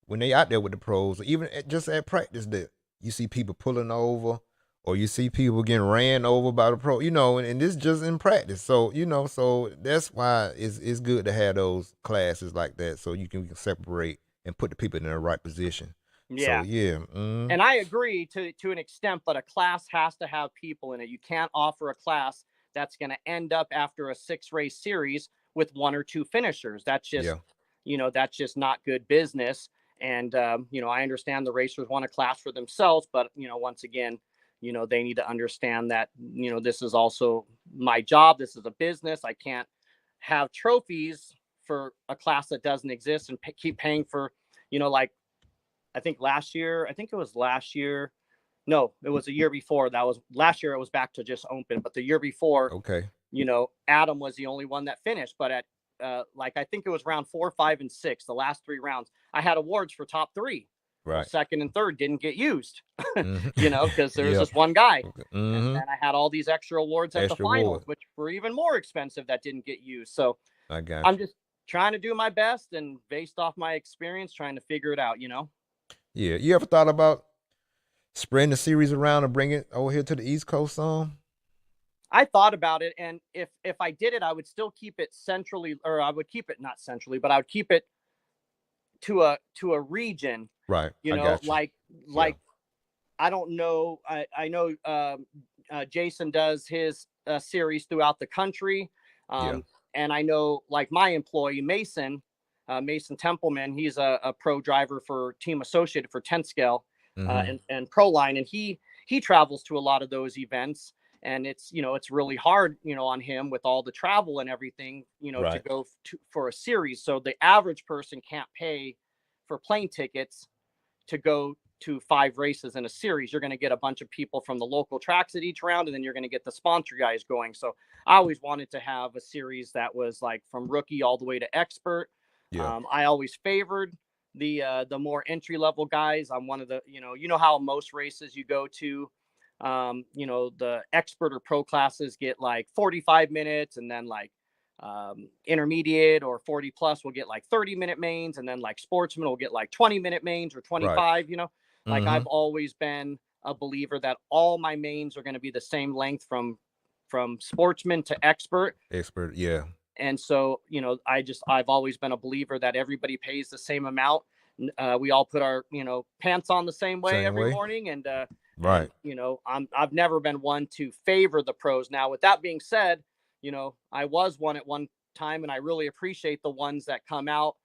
when they out there with the pros, or even just at practice, that you see people pulling over, or you see people getting ran over by the pro, and this just in practice. So, so that's why it's good to have those classes like that, so you can separate and put the people in the right position. Yeah. So, yeah. And I agree to an extent, but a class has to have people in it. You can't offer a class that's going to end up after a 6-race series with 1 or 2 finishers. That's just, that's just not good business. And, I understand the racers want a class for themselves, but, once again, they need to understand that, this is also my job. This is a business. I can't have trophies for a class that doesn't exist and keep paying for, like, I think it was last year. No, it was a year before. That was last year. It was back to just open, but the year before, Adam was the only one that finished. But at I think it was round 4, 5, and 6, the last 3 rounds, I had awards for top 3. Well, 2nd and 3rd didn't get used, because there was this one guy. And then I had all these extra awards at the finals, which were even more expensive, that didn't get used. So I'm just trying to do my best, and based off my experience, trying to figure it out, Yeah. You ever thought about spreading the series around and bring it over here to the East Coast some? I thought about it, and if I did it, I would still keep it centrally, or I would keep it not centrally, but I would keep it to a region, Right. you I know, got you. Yeah. like I don't know. I know Jason does his series throughout the country. Yeah. And I know like my employee, Mason, Mason Templeman, he's a pro driver for Team Associated for 10 scale Mm-hmm. and pro line. And he travels to a lot of those events. And it's, you know, it's really hard, you know, on him with all the travel and everything, you know, to Right. go for a series. So the average person can't pay for plane tickets to go to 5 races in a series. You're going to get a bunch of people from the local tracks at each round, and then you're going to get the sponsor guys going. So I always wanted to have a series that was like from rookie all the way to expert. Yeah. I always favored the more entry level guys. I'm one of the, you know how most races you go to, you know, the expert or pro classes get like 45 minutes, and then like intermediate or 40 plus will get like 30-minute mains, and then like sportsman will get like 20-minute mains or Right. 25, you know. Like Mm-hmm. I've always been a believer that all my mains are going to be the same length from sportsman to expert. Expert. Yeah. And so, you know, I've always been a believer that everybody pays the same amount. We all put our, you know, pants on the same way Same every way. morning. And Right. you know, I've never been one to favor the pros. Now, with that being said, you know, I was one at one time, and I really appreciate the ones that come out.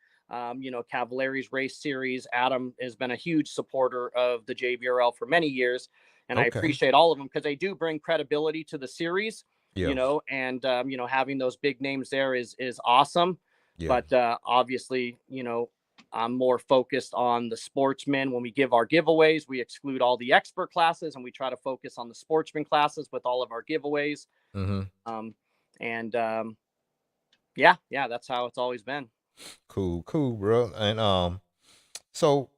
You know, Cavallari's race series. Adam has been a huge supporter of the JBRL for many years, and I Okay. appreciate all of them because they do bring credibility to the series. You Yeah. know, and you know, having those big names there is awesome. Yeah. But obviously, you know, I'm more focused on the sportsmen. When we give our giveaways, we exclude all the expert classes, and we try to focus on the sportsman classes with all of our giveaways. Mm-hmm. Um, and yeah, that's how it's always been. Cool. Cool, bro. And so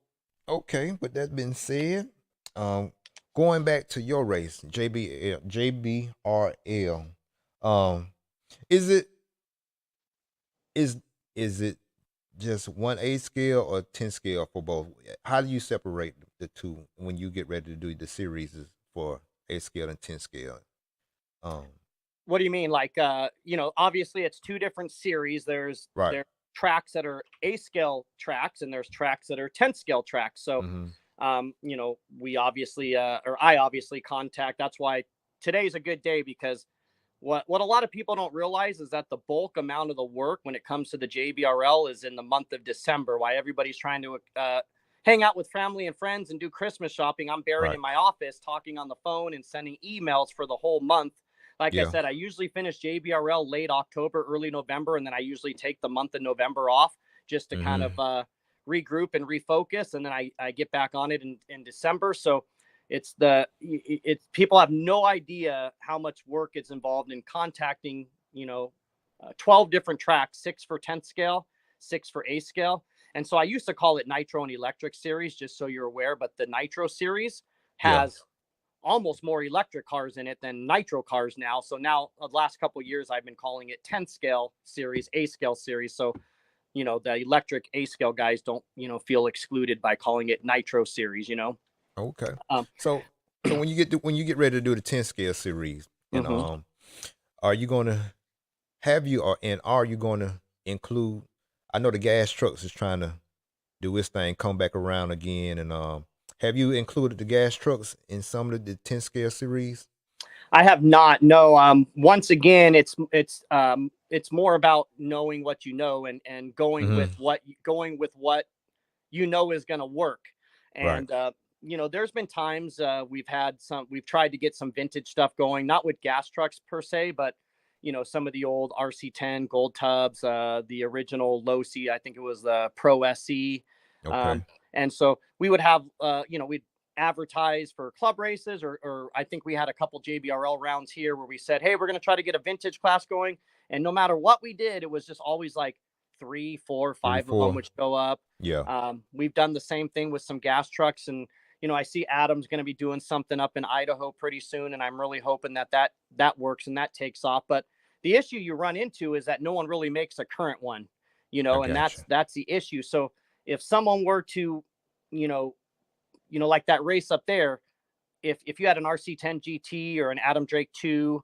okay. With that being said, um, going back to your race, JBRL, um, is it is is it just one A scale or 10 scale for both? How do you separate the two when you get ready to do the series for A scale and 10 scale? Um, What do you mean? Like, you know, obviously it's two different series. right. There's tracks that are A scale tracks, and there's tracks that are 10 scale tracks. So, Mm-hmm. you know, we obviously, or I obviously contact. That's why today's a good day, because what a lot of people don't realize is that the bulk amount of the work when it comes to the JBRL is in the month of December. Why everybody's trying to hang out with family and friends and do Christmas shopping, I'm buried Right. in my office talking on the phone and sending emails for the whole month. Like I Yeah. said, I usually finish JBRL late October, early November, and then I usually take the month of November off just to kind Mm-hmm. of regroup and refocus, and then I get back on it in December. So it's people have no idea how much work is involved in contacting, you know, 12 different tracks, 6 for 10th scale, 6 for A scale. And so I used to call it Nitro and Electric series, just so you're aware, but the Nitro series Yeah. has almost more electric cars in it than nitro cars now. So now the last couple of years I've been calling it 10th scale series, A scale series. So, you know, the electric A scale guys don't, you know, feel excluded by calling it nitro series, you know. Okay. um So when you get ready to do the 10 scale series, and mhm. are you gonna are you gonna include, I know the gas trucks is trying to do its thing, come back around again, and have you included the gas trucks in some of the 10 scale series? I have not. No. Once again, it's more about knowing what you know, and Mm-hmm. going with what you know is going to work. Right. And you know, there's been times we've tried to get some vintage stuff going, not with gas trucks per se, but you know, some of the old RC10 gold tubs, the original low C, I think it was the Pro SC. Okay. And so we would have, you know, we'd advertise for club races, or I think we had a couple JBRL rounds here where we said, hey, we're going to try to get a vintage class going. And no matter what we did, it was just always like 3, 4, Three, 5 of them four. would show up. Yeah. We've done the same thing with some gas trucks, and you know, I see Adam's going to be doing something up in Idaho pretty soon, and I'm really hoping that works and that takes off. But the issue you run into is that no one really makes a current one, you I know, and got you. that's the issue. So if someone were to, you know, like that race up there, if you had an RC10 GT or an Adam Drake 2,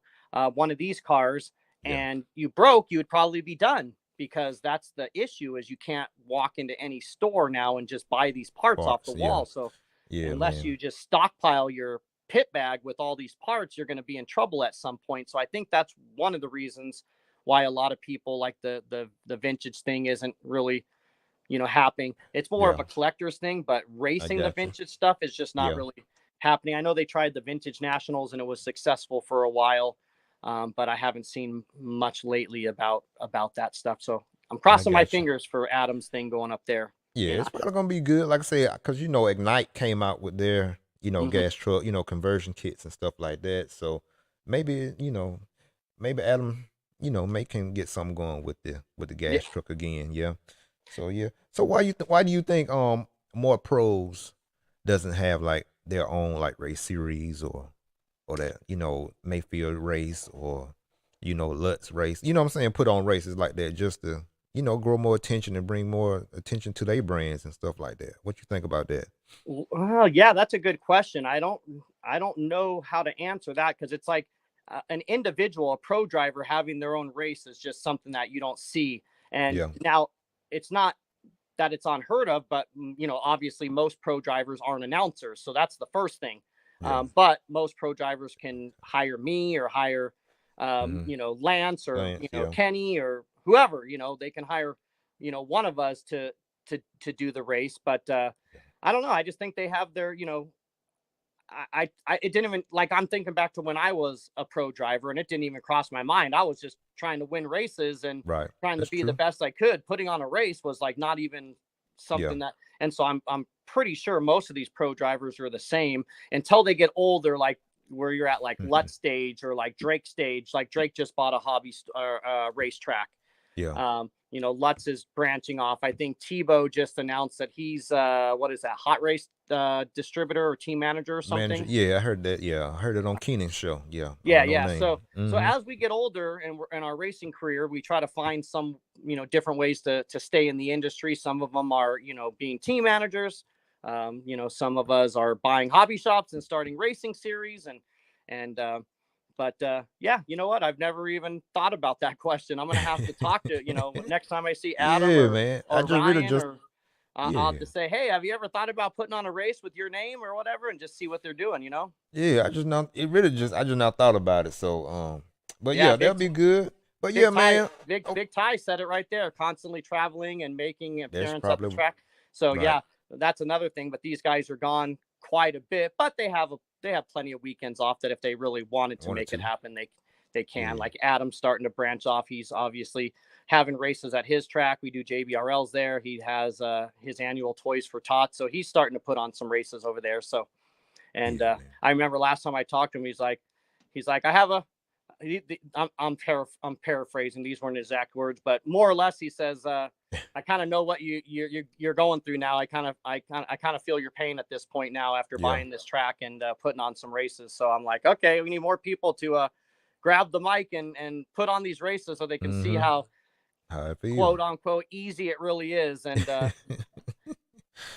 one of these cars, Yeah. and you broke, you would probably be done. because that's the issue, is you can't walk into any store now and just buy these parts off the Parts, yeah. wall. So Yeah, unless man. you just stockpile your pit bag with all these parts, you're going to be in trouble at some point. So I think that's one of the reasons why a lot of people like the vintage thing isn't really, happening. It's more of Yeah, a collector's thing, but I racing the got you. vintage stuff is just not Yeah. really happening. I know they tried the vintage nationals and it was successful for a while, but I haven't seen much lately about that stuff. So I'm I crossing my got you. fingers for Adam's thing going up there. Yeah, And it's probably gonna be good. Like I said, because Ignite came out with their mhm. gas truck, conversion kits and stuff like that. So maybe maybe Adam may can get something going with the Yeah, gas truck again. Yeah. So yeah. So why do you think more pros doesn't have like their own like race series or that Mayfield race or Lutz race? You know what I'm saying? Put on races like that just to grow more attention and bring more attention to their brands and stuff like that. What you think about that? well, yeah, that's a good question. I don't know how to answer that, because it's like an individual, a pro driver having their own race is just something that you don't see. And Yeah. now it's not that it's unheard of, but obviously most pro drivers aren't announcers, so that's the first thing. Yeah. But most pro drivers can hire me or hire, Mm-hmm. Lance or Lance, yeah. Kenny or whoever. They can hire one of us to do the race. But I don't know. I just think they have their it didn't even, like, I'm thinking back to when I was a pro driver, and it didn't even cross my mind. I was just trying to win races and Right. trying to That's be the true. best I could. Putting on a race was like not even Yeah. something that, and so I'm pretty sure most of these pro drivers are the same until they get older, like where you're at, like Hmm. Lutz stage or like Drake stage. Like Drake just bought a hobby racetrack. Yeah. Lutz is branching off. I think Tebow just announced that he's what is that, hot race distributor or team manager or Manager. something. Yeah, I heard that. Yeah, I heard it on Keenan's show. Yeah. Yeah, No yeah. name. So Mm-hmm. as we get older and we're in our racing career, we try to find some, different ways to stay in the industry. Some of them are, being team managers. Some of us are buying hobby shops and starting racing series, and but yeah, you know what? I've never even thought about that question. I'm gonna have to talk to, next time I see Adam Yeah, or man. I or just really Ryan, just or I'll have yeah. to say, hey, have you ever thought about putting on a race with your name or whatever, and just see what they're doing, Yeah, I just not it really just I just not thought about it. So but Yeah, yeah, that'll be good. But yeah, Big Ty, man. Oh, Big Ty said it right there. Constantly traveling and making that's appearance at the probably track. So right. yeah, that's another thing. But these guys are gone quite a bit. But they have plenty of weekends off that if they really wanted I to wanted make it to. happen, they can. Yeah. Like Adam's starting to branch off. He's obviously having races at his track. We do JBRLs there. He has his annual Toys for Tots, so he's starting to put on some races over there. So, and Yeah, man. I remember last time I talked to him, he's like, I have a I'm paraphrasing. These weren't exact words, but more or less, he says, "I kind of know what you're going through now. I kind of feel your pain at this point now after Yeah. buying this track and putting on some races." So I'm like, okay, we need more people to grab the mic and put on these races so they can see Mm-hmm. how How I feel. quote unquote easy it really is. And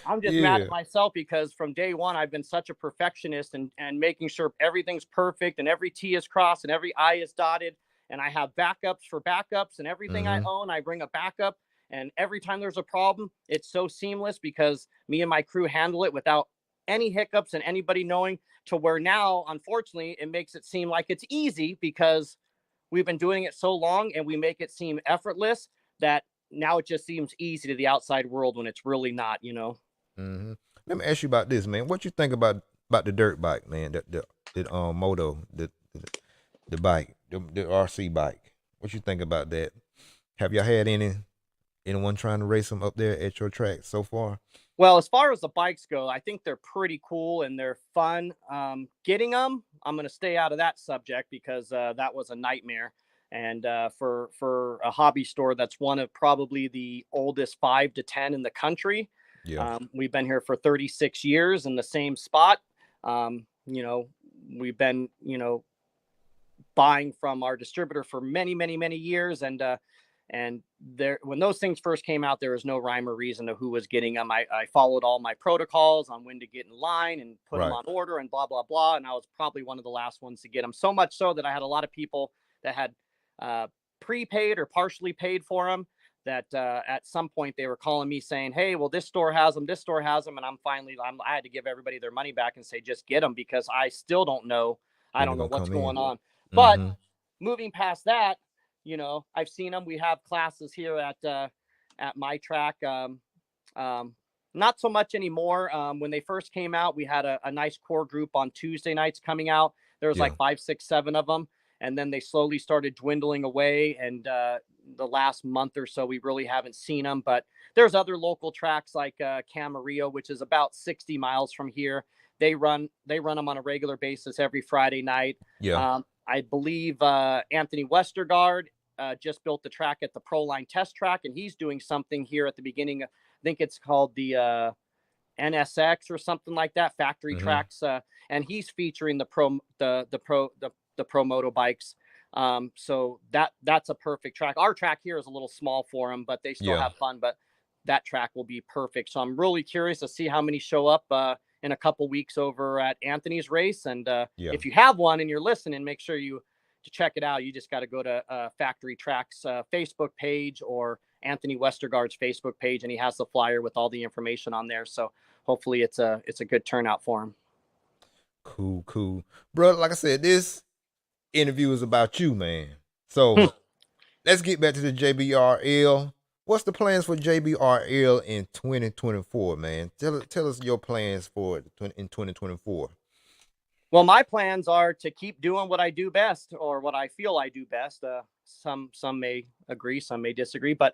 I'm just mad Yeah. at myself because from day one, I've been such a perfectionist and making sure everything's perfect and every T is crossed and every I is dotted. And I have backups for backups, and everything I Mm-hmm. own, I bring a backup. And every time there's a problem, it's so seamless because me and my crew handle it without any hiccups and anybody knowing, to where now, unfortunately, it makes it seem like it's easy because we've been doing it so long and we make it seem effortless that now it just seems easy to the outside world when it's really not. Mm-hmm. Let me ask you about this, man. What you think about the dirt bike, man? The moto, the bike, the RC bike. What you think about that? Have y'all had anyone trying to race them up there at your track so far? Well, as far as the bikes go, I think they're pretty cool and they're fun. Getting them, I'm going to stay out of that subject because that was a nightmare. And for a hobby store that's one of probably the oldest 5 to 10 in the country, Yeah. we've been here for 36 years in the same spot. We've been buying from our distributor for many, many, many years, and there, when those things first came out, there was no rhyme or reason to who was getting them. I followed all my protocols on when to get in line and put them Right. on order and blah blah blah. And I was probably one of the last ones to get them. So much so that I had a lot of people that had uh, prepaid or partially paid for them. that at some point they were calling me saying, hey, well, this store has them, this store has them. And I had to give everybody their money back and say, just get them, because I still don't know. I When don't they're know gonna what's come in. going on. But Mm-hmm. moving past that, I've seen them. We have classes here at my track. Um, Not so much anymore. When they first came out, we had a nice core group on Tuesday nights coming out. There was Yeah. like 5, 6, 7 of them. And then they slowly started dwindling away. And the last month or so, we really haven't seen them. But there's other local tracks like Camarillo, which is about 60 miles from here. They run them on a regular basis every Friday night. Yeah. I believe Anthony Westergaard just built the track at the Proline test track, and he's doing something here at the beginning. I think it's called the NSX or something like that, factory Mm-hmm. tracks, and he's featuring the pro moto bikes. So that's a perfect track. Our track here is a little small for them, but they still Yeah. have fun. But that track will be perfect. So I'm really curious to see how many show up in a couple weeks over at Anthony's race. And Yeah. if you have one and you're listening, make sure to check it out. You just got to go to Factory Tracks Facebook page or Anthony Westergaard's Facebook page, and he has the flyer with all the information on there. So hopefully it's a good turnout for him. Cool. Bro, like I said, this interview is about you, man. So let's get back to the JBRL. What's the plans for JBRL in 2024, man? Tell us your plans for it in 2024. Well, my plans are to keep doing what I do best, or what I feel I do best. Some may agree, some may disagree, but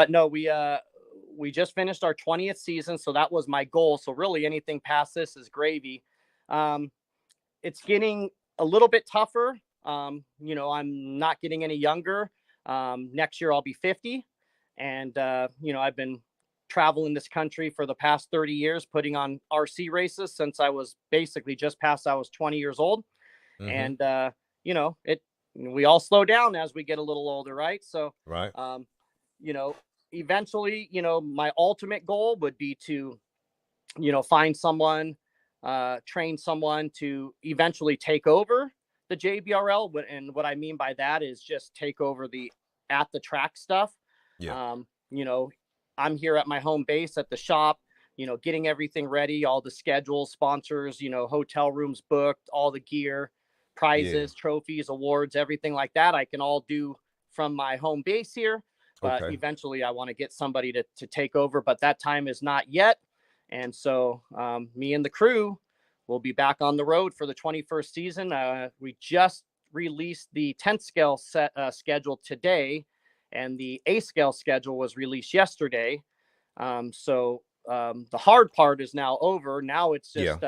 no, we just finished our 20th season, so that was my goal. So really, anything past this is gravy. It's getting a little bit tougher. I'm not getting any younger. Next year I'll be 50, and I've been traveling this country for the past 30 years, putting on RC races since I was basically just past I was 20 years old. Mm-hmm. And we all slow down as we get a little older, right? So Right. eventually, my ultimate goal would be to find someone, train someone to eventually take over the JBRL. And what I mean by that is just take over the at the track stuff. Yeah. I'm here at my home base at the shop, getting everything ready, all the schedules, sponsors, hotel rooms booked, all the gear, prizes, trophies, awards, everything like that. I can all do from my home base here. But Okay. eventually I want to get somebody to take over, but that time is not yet. And so me and the crew will be back on the road for the 21st season. We just released the 10th scale schedule today, and the A scale schedule was released yesterday. So the hard part is now over. Now it's just,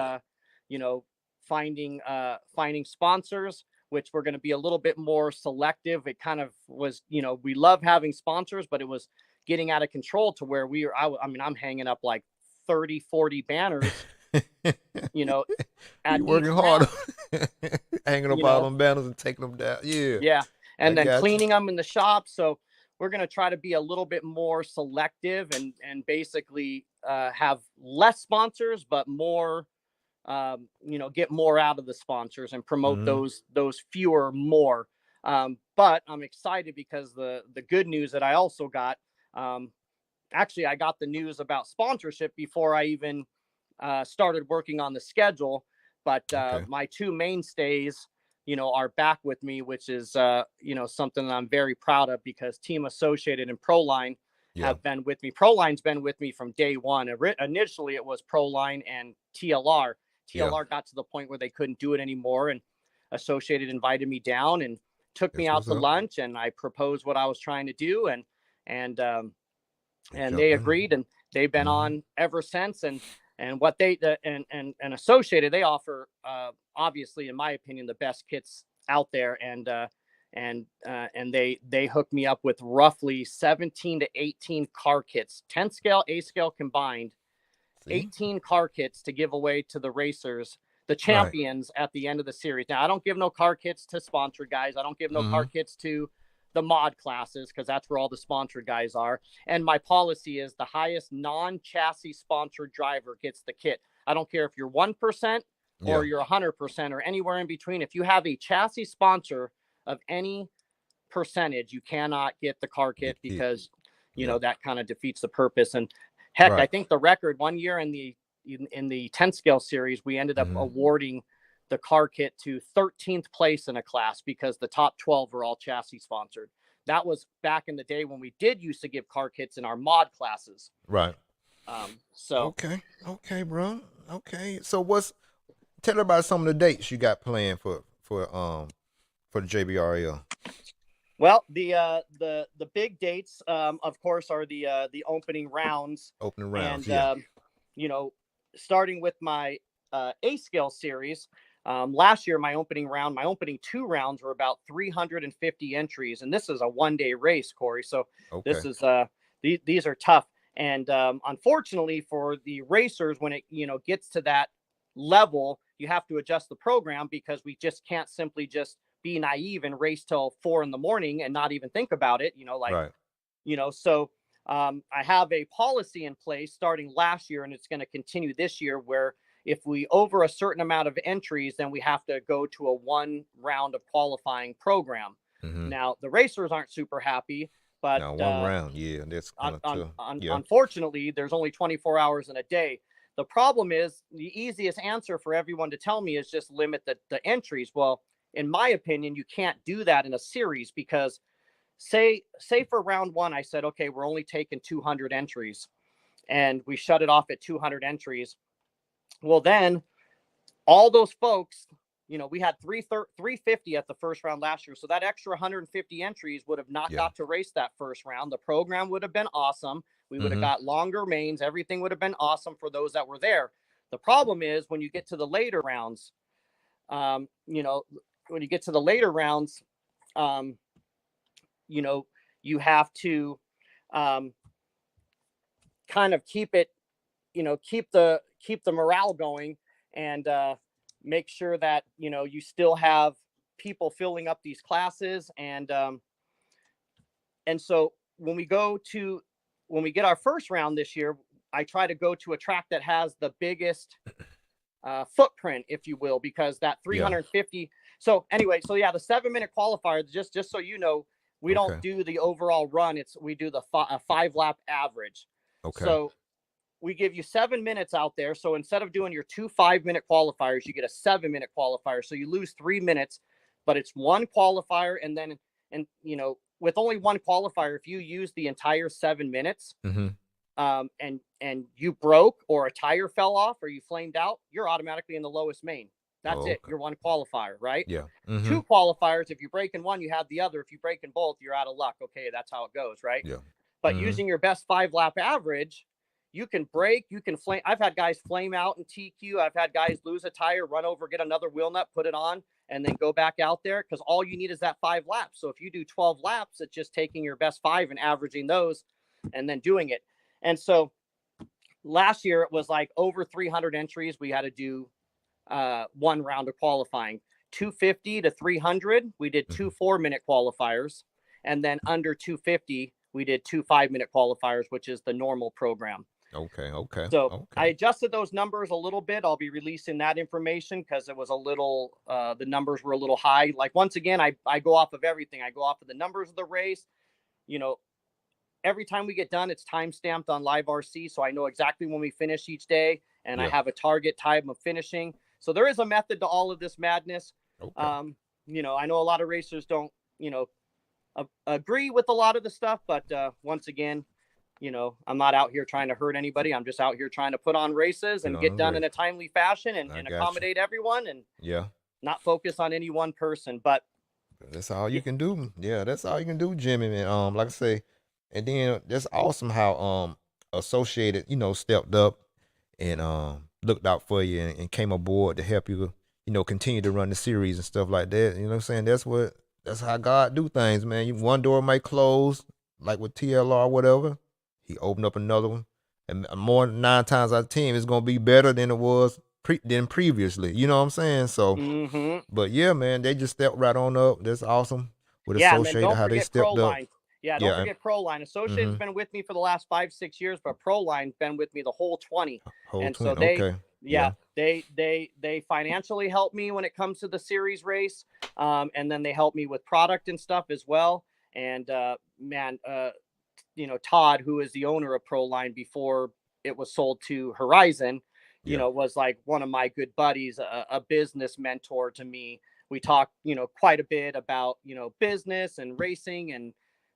finding sponsors, which we're going to be a little bit more selective. It kind of was, we love having sponsors, but it was getting out of control to where I'm hanging up like 30, 40 banners, at you working hard hanging up all them banners and taking them down. Yeah. And then cleaning them in the shop. So we're going to try to be a little bit more selective and basically have less sponsors, but more, get more out of the sponsors and promote those fewer more. But I'm excited because the good news that I also got, actually, I got the news about sponsorship before I even started working on the schedule. But my two mainstays, are back with me, which is, something that I'm very proud of, because Team Associated and Proline have been with me. Proline's been with me from day one. Initially, it was Proline and TLR. TLR got to the point where they couldn't do it anymore, and Associated invited me down and took me out to lunch, and I proposed what I was trying to do, and they agreed, and they've been on ever since. And what they and Associated, they offer, obviously, in my opinion, the best kits out there, and they hooked me up with roughly 17 to 18 car kits, 10 scale, A scale combined, 18 car kits to give away to the racers, the champions at the end of the series. Now, I don't give no car kits to sponsored guys. I don't give no car kits to the mod classes, because that's where all the sponsored guys are. And my policy is the highest non-chassis sponsored driver gets the kit. I don't care if you're 1% or you're 100% or anywhere in between. If you have a chassis sponsor of any percentage, you cannot get the car kit, because you know, that kind of defeats the purpose. And heck, I think the record one year in the 10 scale series, we ended up awarding the car kit to 13th place in a class because the top 12 were all chassis sponsored. That was back in the day when we did used to give car kits in our mod classes. Right. So okay, bro. Okay. So tell about some of the dates you got planned for the JBRL. Well, the big dates, of course, are the opening rounds. Opening rounds, and you know, starting with my A scale series. Last year, my opening 2 rounds were about 350 entries, and this is a 1-day race, Corey. So this is these are tough, and unfortunately for the racers, when it gets to that level, you have to adjust the program because we just can't simply just be naive and race till 4 a.m. and not even think about it. So I have a policy in place starting last year, and it's going to continue this year, where if we over a certain amount of entries, then we have to go to a 1 round of qualifying program. Now, the racers aren't super happy, but now 1 round, that's kind of tough. Unfortunately, there's only 24 hours in a day. The problem is the easiest answer for everyone to tell me is just limit the entries. Well, in my opinion, you can't do that in a series because say for round 1, I said, okay, we're only taking 200 entries and we shut it off at 200 entries. Well, then all those folks, we had 350 at the first round last year. So that extra 150 entries would have not got to race that first round. The program would have been awesome. We would have got longer mains. Everything would have been awesome for those that were there. The problem is when you get to the later rounds, you have to kind of keep it, keep the morale going and make sure that, you still have people filling up these classes. And so when we get our first round this year, I try to go to a track that has the biggest footprint, if you will, because that 350. So anyway, the 7-minute qualifier, just so you know, we don't do the overall run. We do the 5-lap average. Okay. So we give you 7 minutes out there. So instead of doing your 2 5-minute qualifiers, you get a 7-minute qualifier. So you lose 3 minutes, but it's 1 qualifier. And then, with only 1 qualifier, if you use the entire 7 minutes, and you broke or a tire fell off or you flamed out, you're automatically in the lowest main. That's it. You're 1 qualifier, right? Yeah. 2 qualifiers. If you break in 1, you have the other. If you break in both, you're out of luck. Okay, that's how it goes, right? Yeah. But using your best 5-lap average, you can break, you can flame. I've had guys flame out in TQ. I've had guys lose a tire, run over, get another wheel nut, put it on, and then go back out there because all you need is that 5 laps. So if you do 12 laps, it's just taking your best 5 and averaging those and then doing it. And so last year it was like over 300 entries. We had to do 1 round of qualifying. 250 to 300, we did 2 4-minute qualifiers. And then under 250, we did 2 5-minute qualifiers, which is the normal program. Okay. So I adjusted those numbers a little bit. I'll be releasing that information because it was a little, the numbers were a little high. Like, once again, I go off of everything. I go off of the numbers of the race. Every time we get done, it's time stamped on Live RC. So I know exactly when we finish each day, and I have a target time of finishing. So there is a method to all of this madness. Okay. I know a lot of racers don't, agree with a lot of the stuff, but once again, I'm not out here trying to hurt anybody. I'm just out here trying to put on races and get done in a timely fashion and accommodate everyone and not focus on any one person. But that's all you can do. Yeah, that's all you can do, Jimmy, man. Like I say, and then that's awesome how Associated, stepped up and looked out for you and came aboard to help you, continue to run the series and stuff like that. You know what I'm saying? That's how God do things, man. One door might close, like with TLR or whatever. He opened up another one. And more than 9 times out of 10, it's going to be better than it was than previously. You know what I'm saying? So, but yeah, man, they just stepped right on up. That's awesome. With Associated, how they stepped up. Yeah, don't forget Proline. Associated's been with me for the last 5-6 years, but Proline's been with me the whole 20. So they financially help me when it comes to the series race. And then they help me with product and stuff as well. And Todd, who is the owner of Proline before it was sold to Horizon, Yeah. was like one of my good buddies, a business mentor to me. We talked, quite a bit about, business and racing and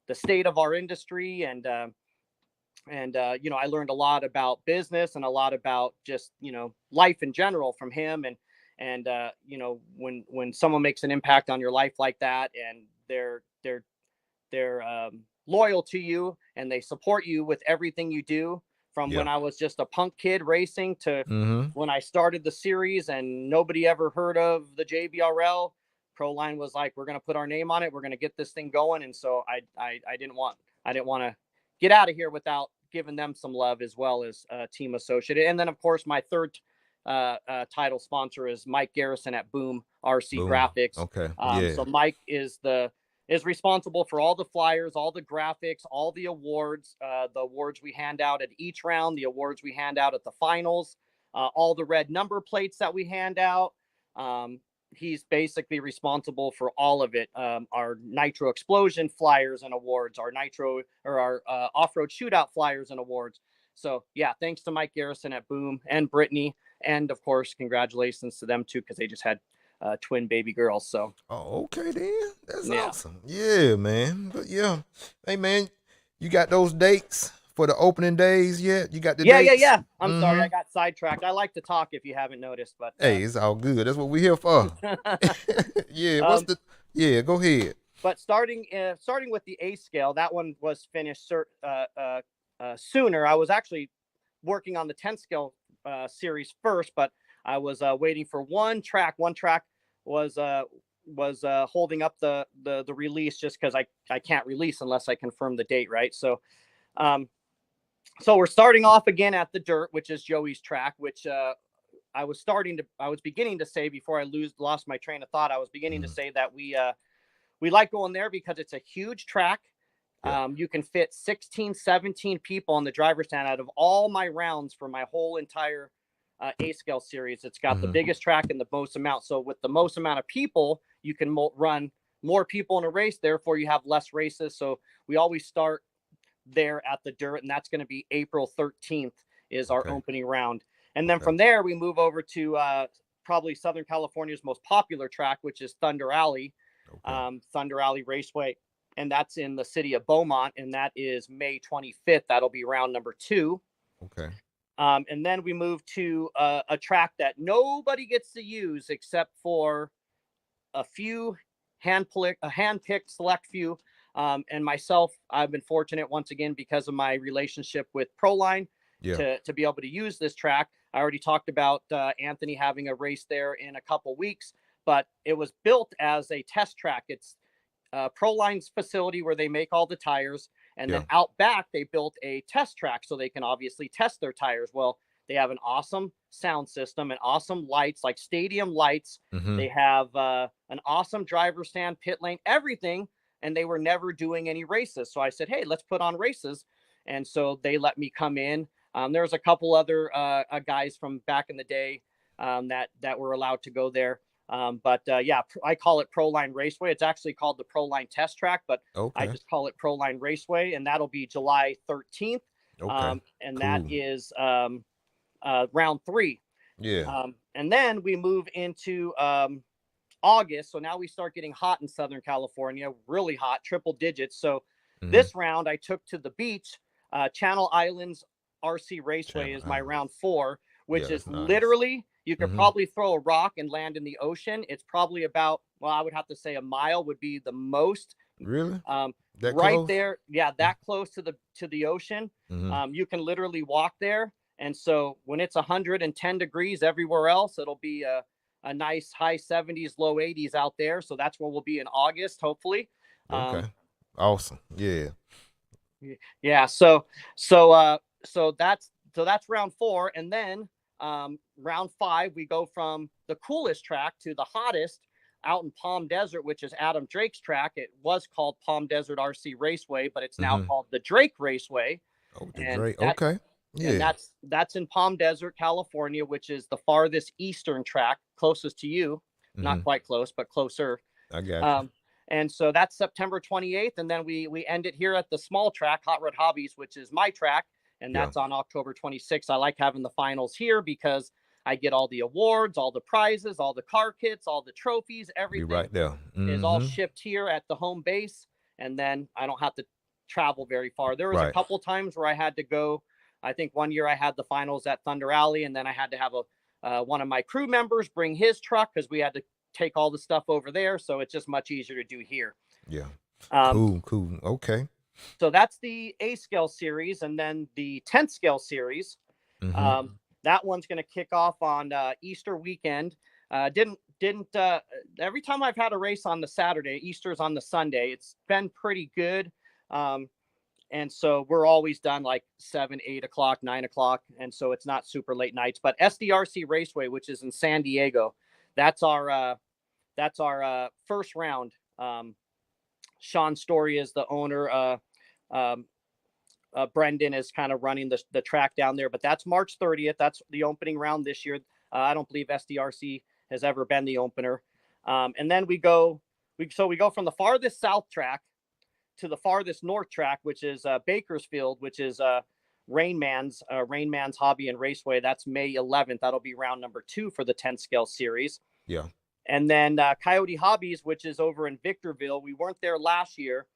the state of our industry. I learned a lot about business and a lot about just, life in general from him. When someone makes an impact on your life like that, and they're loyal to you and they support you with everything you do, from Yeah. when I was just a punk kid racing to Mm-hmm. when I started the series and nobody ever heard of the JBRL. Proline was like, we're going to put our name on it. We're going to get this thing going. And so I didn't want to get out of here without giving them some love, as well as team associate. And then of course my third title sponsor is Mike Garrison at Boom RC Boom. Graphics. Okay. Yeah. So Mike is responsible for all the flyers, all the graphics, all the awards we hand out at each round, the awards we hand out at the finals, all the red number plates that we hand out. He's basically responsible for all of it. Our Nitro Explosion flyers and awards, our Nitro or our off-road shootout flyers and awards. So yeah, thanks to Mike Garrison at Boom and Brittany. And of course, congratulations to them too, because they just had twin baby girls. So Oh, okay then. That's yeah. awesome. Yeah, man. But yeah. Hey man, you got those dates for the opening days yet? You got the dates? Yeah. I'm sorry, I got sidetracked. I like to talk, if you haven't noticed, but Hey, it's all good. That's what we're here for. Yeah. Yeah, go ahead. But starting with the A scale, that one was finished sooner. I was actually working on the 10 scale series first, but I was waiting for one track. One track was holding up the release, just because I can't release unless I confirm the date, right? So we're starting off again at the dirt, which is Joey's track, which I was beginning to say, before I lost my train of thought, I was beginning to say that we like going there because it's a huge track. Yeah. You can fit 16, 17 people on the driver's stand. Out of all my rounds for my whole entire A scale series, it's got the biggest track and the most amount. So with the most amount of people, you can run more people in a race. Therefore, you have less races. So we always start there at the dirt, and that's going to be April 13th is our opening round. And then from there, we move over to probably Southern California's most popular track, which is Thunder Alley. Thunder Alley Raceway, and that's in the city of Beaumont, and that is May 25th. That'll be round number 2. Okay. And then we move to a track that nobody gets to use except for a few hand-picked select few. And myself, I've been fortunate once again, because of my relationship with Proline, to be able to use this track. I already talked about Anthony having a race there in a couple weeks, but it was built as a test track. It's Proline's facility where they make all the tires. And then out back, they built a test track so they can obviously test their tires. Well, they have an awesome sound system and awesome lights, like stadium lights. They have an awesome driver stand, pit lane, everything. And they were never doing any races. So I said, hey, let's put on races. And so they let me come in. There was a couple other guys from back in the day that were allowed to go there. I call it Proline Raceway. It's actually called the Proline Test Track, but I just call it Proline Raceway, and that'll be July 13th. That is round 3. And then we move into August. So now we start getting hot in Southern California, really hot, triple digits. So this round I took to the beach. Channel Islands RC Raceway is my round 4, which is literally, you could probably throw a rock and land in the ocean. It's probably about, well, I would have to say a mile would be the most. Really? That right close? There. Yeah. That close to the ocean. You can literally walk there. And so when it's 110 degrees everywhere else, it'll be a nice high 70s, low 80s out there. So that's where we'll be in August, hopefully. Awesome. Yeah. So that's round 4. And then round 5, we go from the coolest track to the hottest out in Palm Desert, which is Adam Drake's track. It was called Palm Desert RC Raceway, but it's now called the Drake Raceway. Oh, the Drake. Okay. Yeah. And that's in Palm Desert, California, which is the farthest eastern track, closest to you. Not quite close, but closer. I got you. And so that's September 28th. And then we end it here at the small track, Hot Rod Hobbies, which is my track. And Yeah. that's on October 26th. I like having the finals here because I get all the awards, all the prizes, all the car kits, all the trophies, Be everything right there. is all Mm-hmm. shipped here at the home base. And then I don't have to travel very far. There was a Right. couple times where I had to go. I think one year I had the finals at Thunder Alley, and then I had to have one of my crew members bring his truck because we had to take all the stuff over there. So it's just much easier to do here. Yeah. Um, Cool. Okay. so that's the A scale series, and then the 10th scale series. Mm-hmm. That one's going to kick off on Easter weekend. Didn't every time I've had a race on the Saturday, Easter's on the Sunday. It's been pretty good. And so we're always done like 7, 8 o'clock, 9 o'clock. And so it's not super late nights, but SDRC Raceway, which is in San Diego, that's our first round. Sean Story is the owner. Brendan is kind of running the track down there, but that's March 30th. That's the opening round this year. I don't believe SDRC has ever been the opener. And then we go from the farthest south track to the farthest north track, which is Bakersfield, which is Rain Man's Hobby and Raceway. That's May 11th. That'll be round number 2 for the 10 scale series. Yeah. And then Coyote Hobbies, which is over in Victorville. We weren't there last year.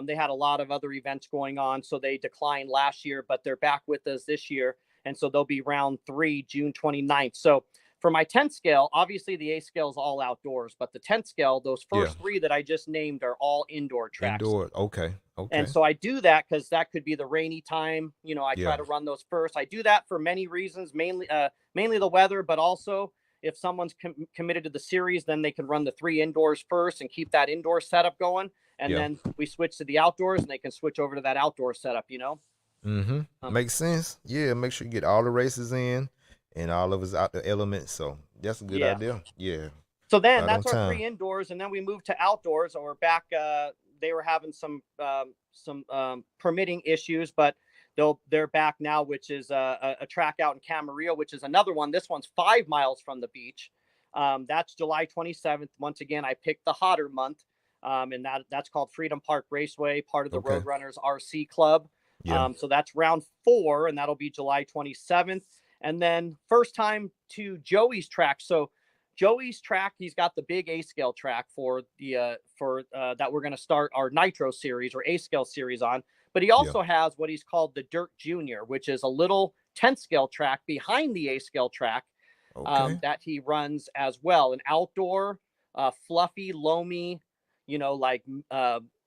They had a lot of other events going on, so they declined last year, but they're back with us this year. And so they'll be round 3, June 29th. So for my 10th scale, obviously the A scale is all outdoors, but the 10th scale, those first 3 that I just named are all indoor tracks. Indoor. Okay. And so I do that because that could be the rainy time. I try Yeah. to run those first. I do that for many reasons, mainly the weather, but also if someone's committed to the series, then they can run the 3 indoors first and keep that indoor setup going. And then we switch to the outdoors and they can switch over to that outdoor setup, Mm-hmm. Makes sense. Yeah. Make sure you get all the races in and all of us out the elements. So that's a good idea. Yeah. So then Right that's on our time. 3 indoors. And then we moved to outdoors, or back. They were having some permitting issues, but they're back now, which is a track out in Camarillo, which is another one. This one's 5 miles from the beach. That's July 27th. Once again, I picked the hotter month. And that's called Freedom Park Raceway, part of the Roadrunners RC Club. Yeah. So that's round 4, and that'll be July 27th. And then first time to Joey's track. So Joey's track, he's got the big A scale track for the that we're going to start our Nitro series or A scale series on. But he also has what he's called the Dirt Junior, which is a little 10th scale track behind the A scale track that he runs as well. An outdoor, fluffy, loamy, like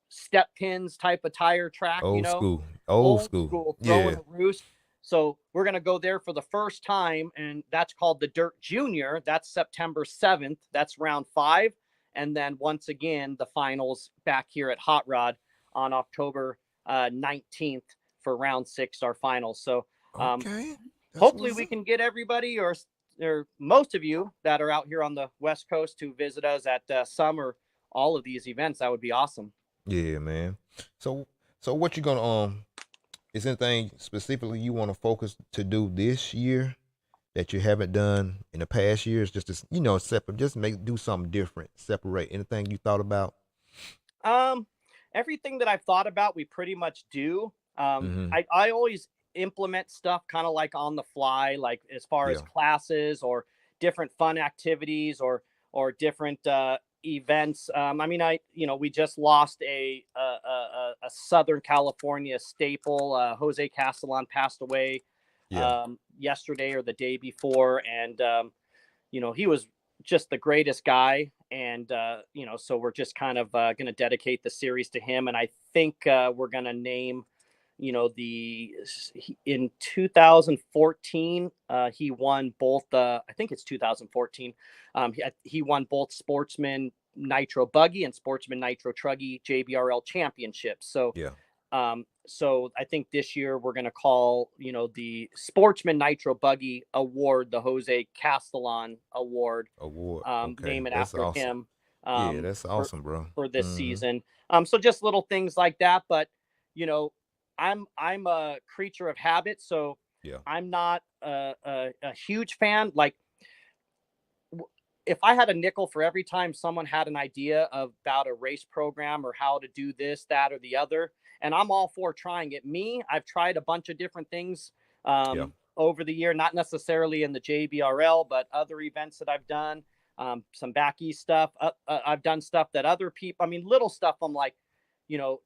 step pins type of tire track, Old school. throwing a roost. So we're going to go there for the first time, and that's called the Dirt Junior. That's September 7th. That's round 5. And then once again, the finals back here at Hot Rod on October 19th for round 6, our finals. So hopefully we can get everybody or most of you that are out here on the West Coast to visit us at some or all of these events. That would be awesome. Yeah, man. So what you gonna is anything specifically you want to focus to do this year that you haven't done in the past years? Just to separate, just do something different, separate. Anything you thought about? Everything that I've thought about, we pretty much do. I always implement stuff kind of like on the fly, like as far as classes or different fun activities or different events. We just lost a Southern California staple. Jose Castellan passed away yesterday or the day before, and he was just the greatest guy. And so we're just kind of going to dedicate the series to him. And I think we're going to name, in 2014, he won both. I think it's 2014. He won both Sportsman Nitro Buggy and Sportsman Nitro Truggy JBRL championships. So, so I think this year we're going to call, the Sportsman Nitro Buggy Award, the Jose Castellan Award. Name it after him. Yeah, that's awesome, bro. For this season. So just little things like that. But, I'm a creature of habit. So I'm not a huge fan. Like if I had a nickel for every time someone had an idea about a race program or how to do this, that, or the other, and I'm all for trying it. I've tried a bunch of different things Yeah. over the year, not necessarily in the JBRL, but other events that I've done, some back east stuff. I've done stuff that other people, I mean, little stuff. I'm like, you know,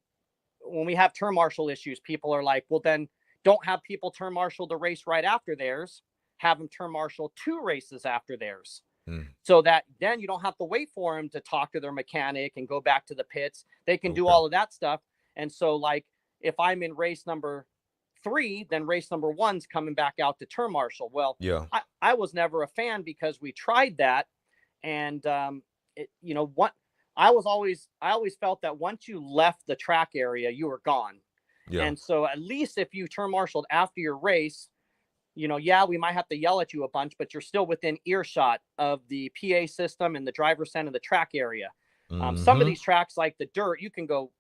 when we have term marshal issues, people are like, well, then don't have people term marshal the race right after theirs. Have them term marshal 2 races after theirs. Mm. So that then you don't have to wait for them to talk to their mechanic and go back to the pits. They can do Okay. all of that stuff. And so, like, if I'm in race number 3, then race number 1's coming back out to term marshal. Well, Yeah. I was never a fan because we tried that. And, what I always felt that once you left the track area, you were gone. Yeah. And so at least if you term marshaled after your race, yeah, we might have to yell at you a bunch, but you're still within earshot of the PA system and the driver's center, the track area. Some of Mm-hmm. these tracks, like the dirt, you can go,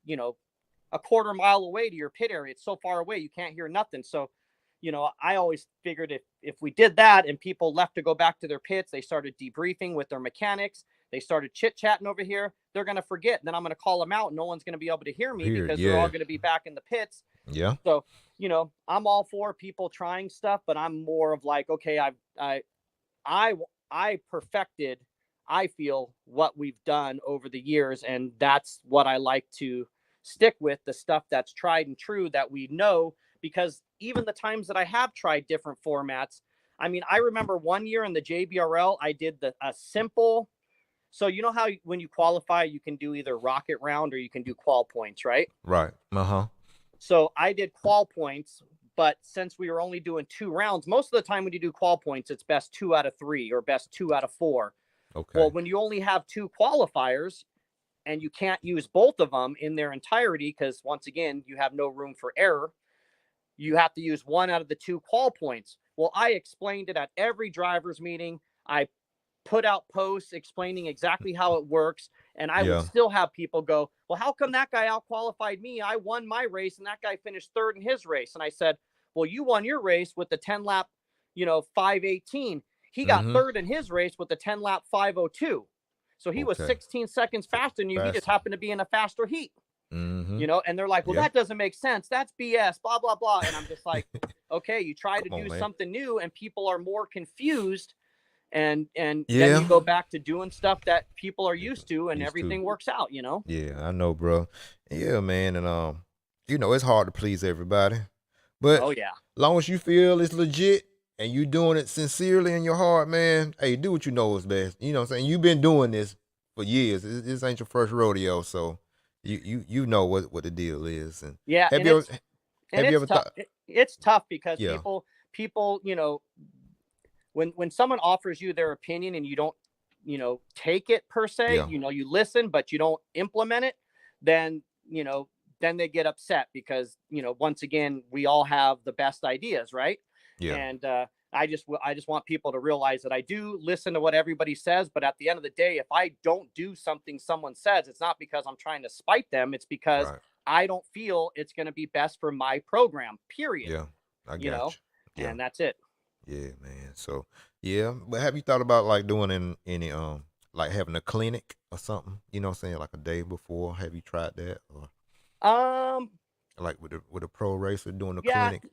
a quarter mile away to your pit area. It's so far away, you can't hear nothing. So, I always figured if we did that and people left to go back to their pits, they started debriefing with their mechanics, they started chit-chatting over here, they're going to forget. And then I'm going to call them out and no one's going to be able to hear me Here. because they're all Yeah. going to be back in the pits. Yeah. So, I'm all for people trying stuff, but I'm more of like, okay, I perfected, I feel, what we've done over the years, and that's what I like to stick with, the stuff that's tried and true that we know, because even the times that I have tried different formats, I mean, I remember one year in the JBRL, I did a simple, so you know how when you qualify, you can do either rocket round or you can do qual points, right? Right. Uh-huh. So I did qual points, but since we were only doing 2 rounds, most of the time when you do qual points, it's best 2 out of 3 or best 2 out of 4. Okay. Well, when you only have 2 qualifiers and you can't use both of them in their entirety, because once again, you have no room for error, you have to use 1 out of the 2 qual points. Well, I explained it at every driver's meeting. I put out posts explaining exactly how it works. And I would Yeah. still have people go, well, how come that guy out qualified me? I won my race and that guy finished 3rd in his race. And I said, well, you won your race with the 10 lap, 5:18. He got Mm-hmm. 3rd in his race with the 10 lap 5:02. So he was Okay. 16 seconds faster than you. He just Faster. happened to be in a faster heat. Mm-hmm. And they're like, well, Yeah. that doesn't make sense. That's BS, blah, blah, blah. And I'm just like, okay, you try to Come on, do man. something new and people are more confused. And then Yeah. you go back to doing stuff that people are Yeah. used to and Used to. everything works out, Yeah, I know, bro. Yeah, man, and it's hard to please everybody, but Oh, yeah. long as you feel it's legit and you doing it sincerely in your heart, man, hey, do what you know is best. You know what I'm saying? You've been doing this for years. This ain't your first rodeo, so you know what the deal is. And Yeah. have And you ever have you it's ever tough. thought? It's tough because Yeah, people, when someone offers you their opinion and you don't, take it per se, yeah, you listen, but you don't implement it, then, then they get upset because, once again, we all have the best ideas, right? yeah, And I just want people to realize that I do listen to what everybody says, but at the end of the day, if I don't do something someone says, it's not because I'm trying to spite them. It's because right, I don't feel it's going to be best for my program, period, yeah. I you know, got you. Yeah, and that's it. yeah, man. So yeah, but have you thought about like doing any like having a clinic or something? You know what I'm saying, like a day before. Have you tried that or? Um, Like with a pro racer doing a yeah, clinic.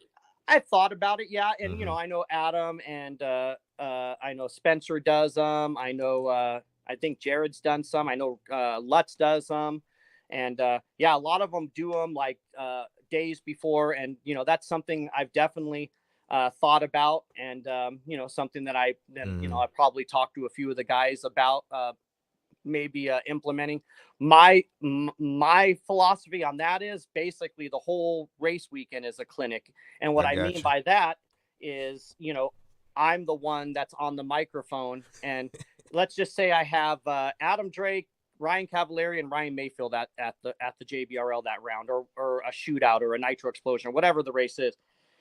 I've thought about it. Yeah. And, Mhm. I know Adam and, I know Spencer does them. I know, I think Jared's done some. I know, Lutz does some. And, yeah, a lot of them do them like, days before. And, that's something I've definitely, thought about. And, something that Mhm. I probably talked to a few of the guys about, maybe implementing. My philosophy on that is basically the whole race weekend is a clinic, and what I I mean got you. by that is, I'm the one that's on the microphone, and let's just say I have Adam Drake, Ryan Cavallari, and Ryan Mayfield at the JBRL that round, or a shootout or a nitro explosion or whatever the race is.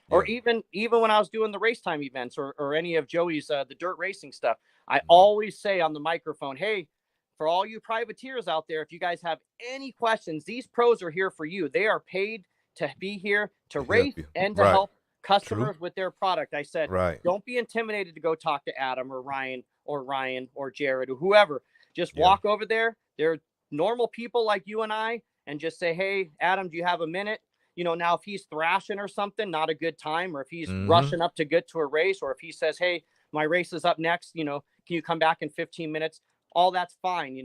Or Yeah. even when I was doing the race time events or any of Joey's the dirt racing stuff, I Mhm. always say on the microphone, hey, for all you privateers out there, if you guys have any questions, these pros are here for you. They are paid to be here to To help race you. and to Right. help customers with their product. I said, Right. don't be intimidated to go talk to Adam or Ryan or Jared or whoever. Just Yeah. walk over there. They're normal people like you and I, and just say, hey, Adam, do you have a minute? Now if he's thrashing or something, not a good time, or if he's rushing up to get to a race, or if he says, hey, my race is up next, can you come back in 15 minutes? All that's fine,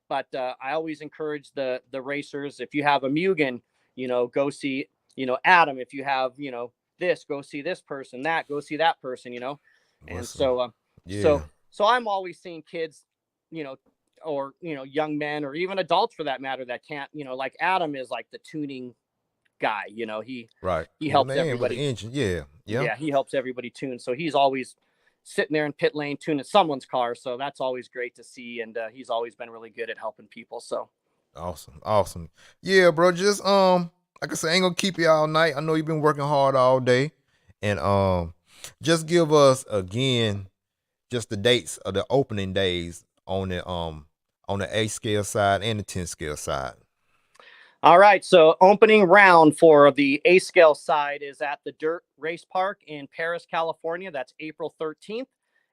but I always encourage the racers, if you have a Mugen, go see, Adam. If you have, this, go see this person, that, go see that person, and so, yeah. so I'm always seeing kids, or, young men, or even adults for that matter, that can't, like Adam is like the tuning guy, he Right. helps Man with the everybody. engine. Yeah. Yeah, he helps everybody tune. So he's always sitting there in pit lane tuning someone's car. So that's always great to see. And he's always been really good at helping people. So Awesome. Yeah, bro. Just like I said, I ain't gonna keep you all night. I know you've been working hard all day. And just give us again just the dates of the opening days on the 8 scale side and the 10 scale side. all right. So opening round for the A scale side is at the Dirt Race Park in Paris, California. That's April 13th.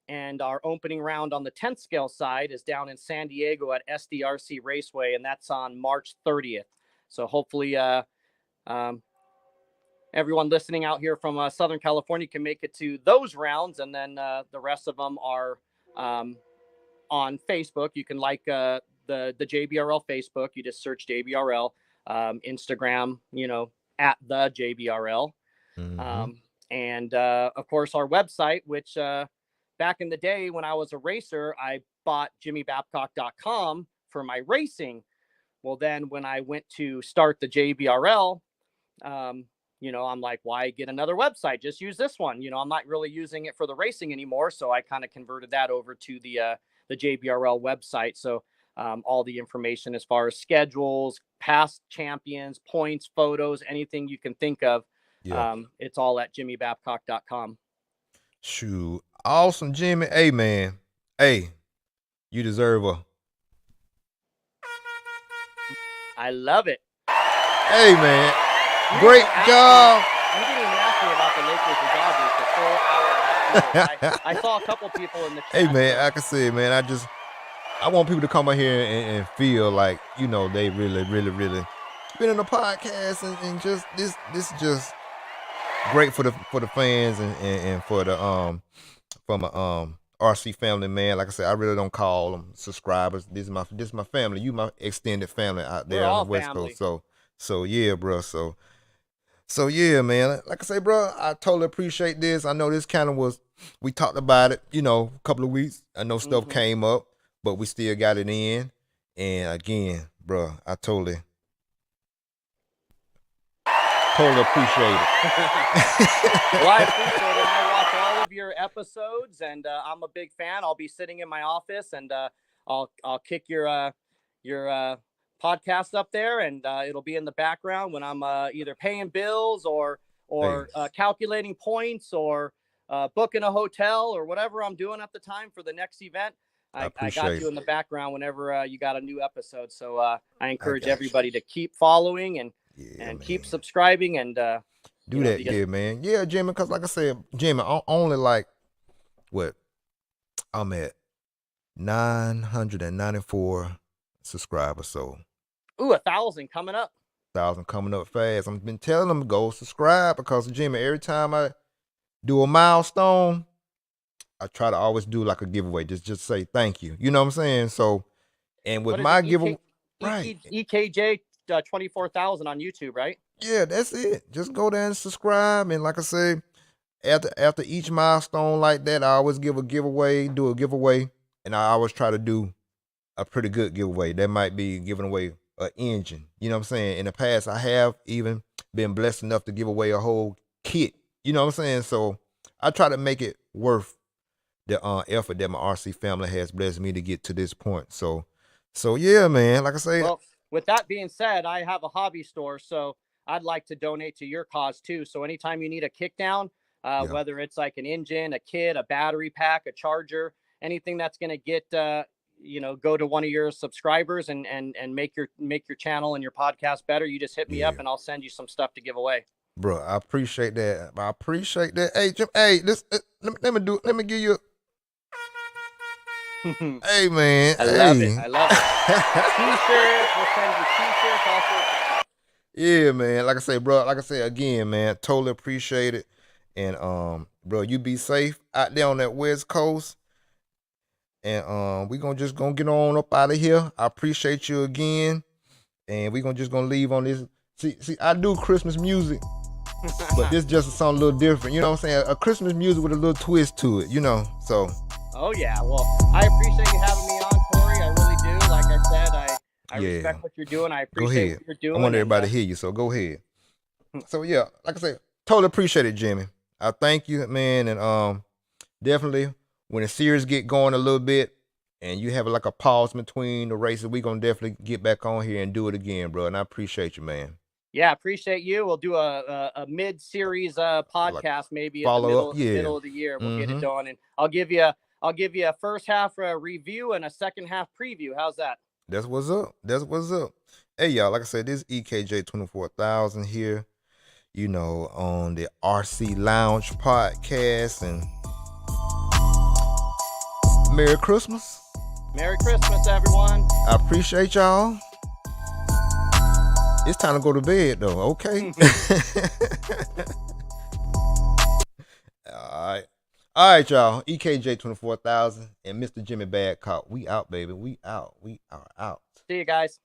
And our opening round on the 10th scale side is down in San Diego at SDRC Raceway, and that's on March 30th. So hopefully everyone listening out here from Southern California can make it to those rounds, and then the rest of them are on Facebook. You can like the JBRL Facebook. You just search JBRL. Instagram, at the JBRL. And of course, our website, which back in the day when I was a racer, I bought jimmybabcock.com for my racing. Well, then when I went to start the JBRL, I'm like, why get another website? Just use this one. I'm not really using it for the racing anymore. So I kind of converted that over to the JBRL website. So all the information as far as schedules, past champions, points, photos, anything you can think of. Yeah. It's all at jimmybabcock.com. Shoot. Awesome, Jimmy. Hey, man. Hey, you deserve a. I love it. Hey, man. Great job. You didn't even ask me about the Lakers and Dodgers for 4 hours. I saw a couple people in the chat. Hey, man, like I said, man, I want people to come out here and feel like, they really been in the podcast and just this is just great for the fans and for the from a RC family, man. Like I said, I really don't call them subscribers. This is my family. You my extended family out there on the West Coast. So yeah, bro. So yeah, man. Like I say, bro, I totally appreciate this. I know this kind of we talked about it, a couple of weeks. I know stuff came up, but we still got it in. And again, bro, I totally appreciate it. Well, I appreciate it. I watch all of your episodes, and I'm a big fan. I'll be sitting in my office, and I'll kick your podcast up there, and it'll be in the background when I'm either paying bills or calculating points or booking a hotel or whatever I'm doing at the time for the next event. I got you in the background whenever you got a new episode. So I encourage everybody to keep following and keep subscribing and do that. Yeah, man. Yeah, Jimmy, because like I said, Jimmy, only like what I'm at 994 subscribers. So 1,000 coming up. 1,000 coming up fast. I've been telling them to go subscribe because Jimmy, every time I do a milestone, I try to always do like a giveaway. Just say thank you. You know what I'm saying? So, and with my giveaway, right? EKJ 24,000 on YouTube, right? Yeah, that's it. Just go there and subscribe. And like I say, after each milestone like that, I always do a giveaway, and I always try to do a pretty good giveaway. That might be giving away an engine. You know what I'm saying? In the past, I have even been blessed enough to give away a whole kit. You know what I'm saying? So I try to make it worth the effort that my RC family has blessed me to get to this point. So yeah, man. Like I say. Well, with that being said, I have a hobby store, so I'd like to donate to your cause too. So anytime you need a kickdown, whether it's like an engine, a kit, a battery pack, a charger, anything that's going to get, go to one of your subscribers and make your channel and your podcast better, you just hit me up and I'll send you some stuff to give away. bro. I appreciate that. I appreciate that. Hey, Jim. Hey, let me give you. Hey, man. I love it. Hey. I love it. T-shirts. We'll send you T-shirts. All sorts of stuff. Yeah, man. Like I say, bro. Like I say again, man. Totally appreciate it. And bro, you be safe out there on that West Coast. And we gonna get on up out of here. I appreciate you again. And we gonna leave on this. See, I do Christmas music, but this just something a little different. You know what I'm saying? A Christmas music with a little twist to it. You know, so. Oh yeah. Well, I appreciate you having me on, Corey. I really do. Like I said, I respect what you're doing. I appreciate what you're doing. I want everybody to hear you, so go ahead. So yeah, like I said, totally appreciate it, Jimmy. I thank you, man, and definitely when the series get going a little bit and you have like a pause between the races, we gonna definitely get back on here and do it again, bro. And I appreciate you, man. Yeah, appreciate you. We'll do a mid-series podcast Like maybe at the follow up, middle of the year. We'll get it done, and I'll give you a first half review and a second half preview. How's that? That's what's up. That's what's up. Hey y'all, like I said, this is EKJ 24,000 here, you know, on the RC Lounge podcast, and Merry Christmas. Merry Christmas, everyone. I appreciate y'all. It's time to go to bed though, okay? All right, y'all. EKJ 24,000 and Mr. Jimmy Babcock. We out, baby. We out. We are out. See you guys.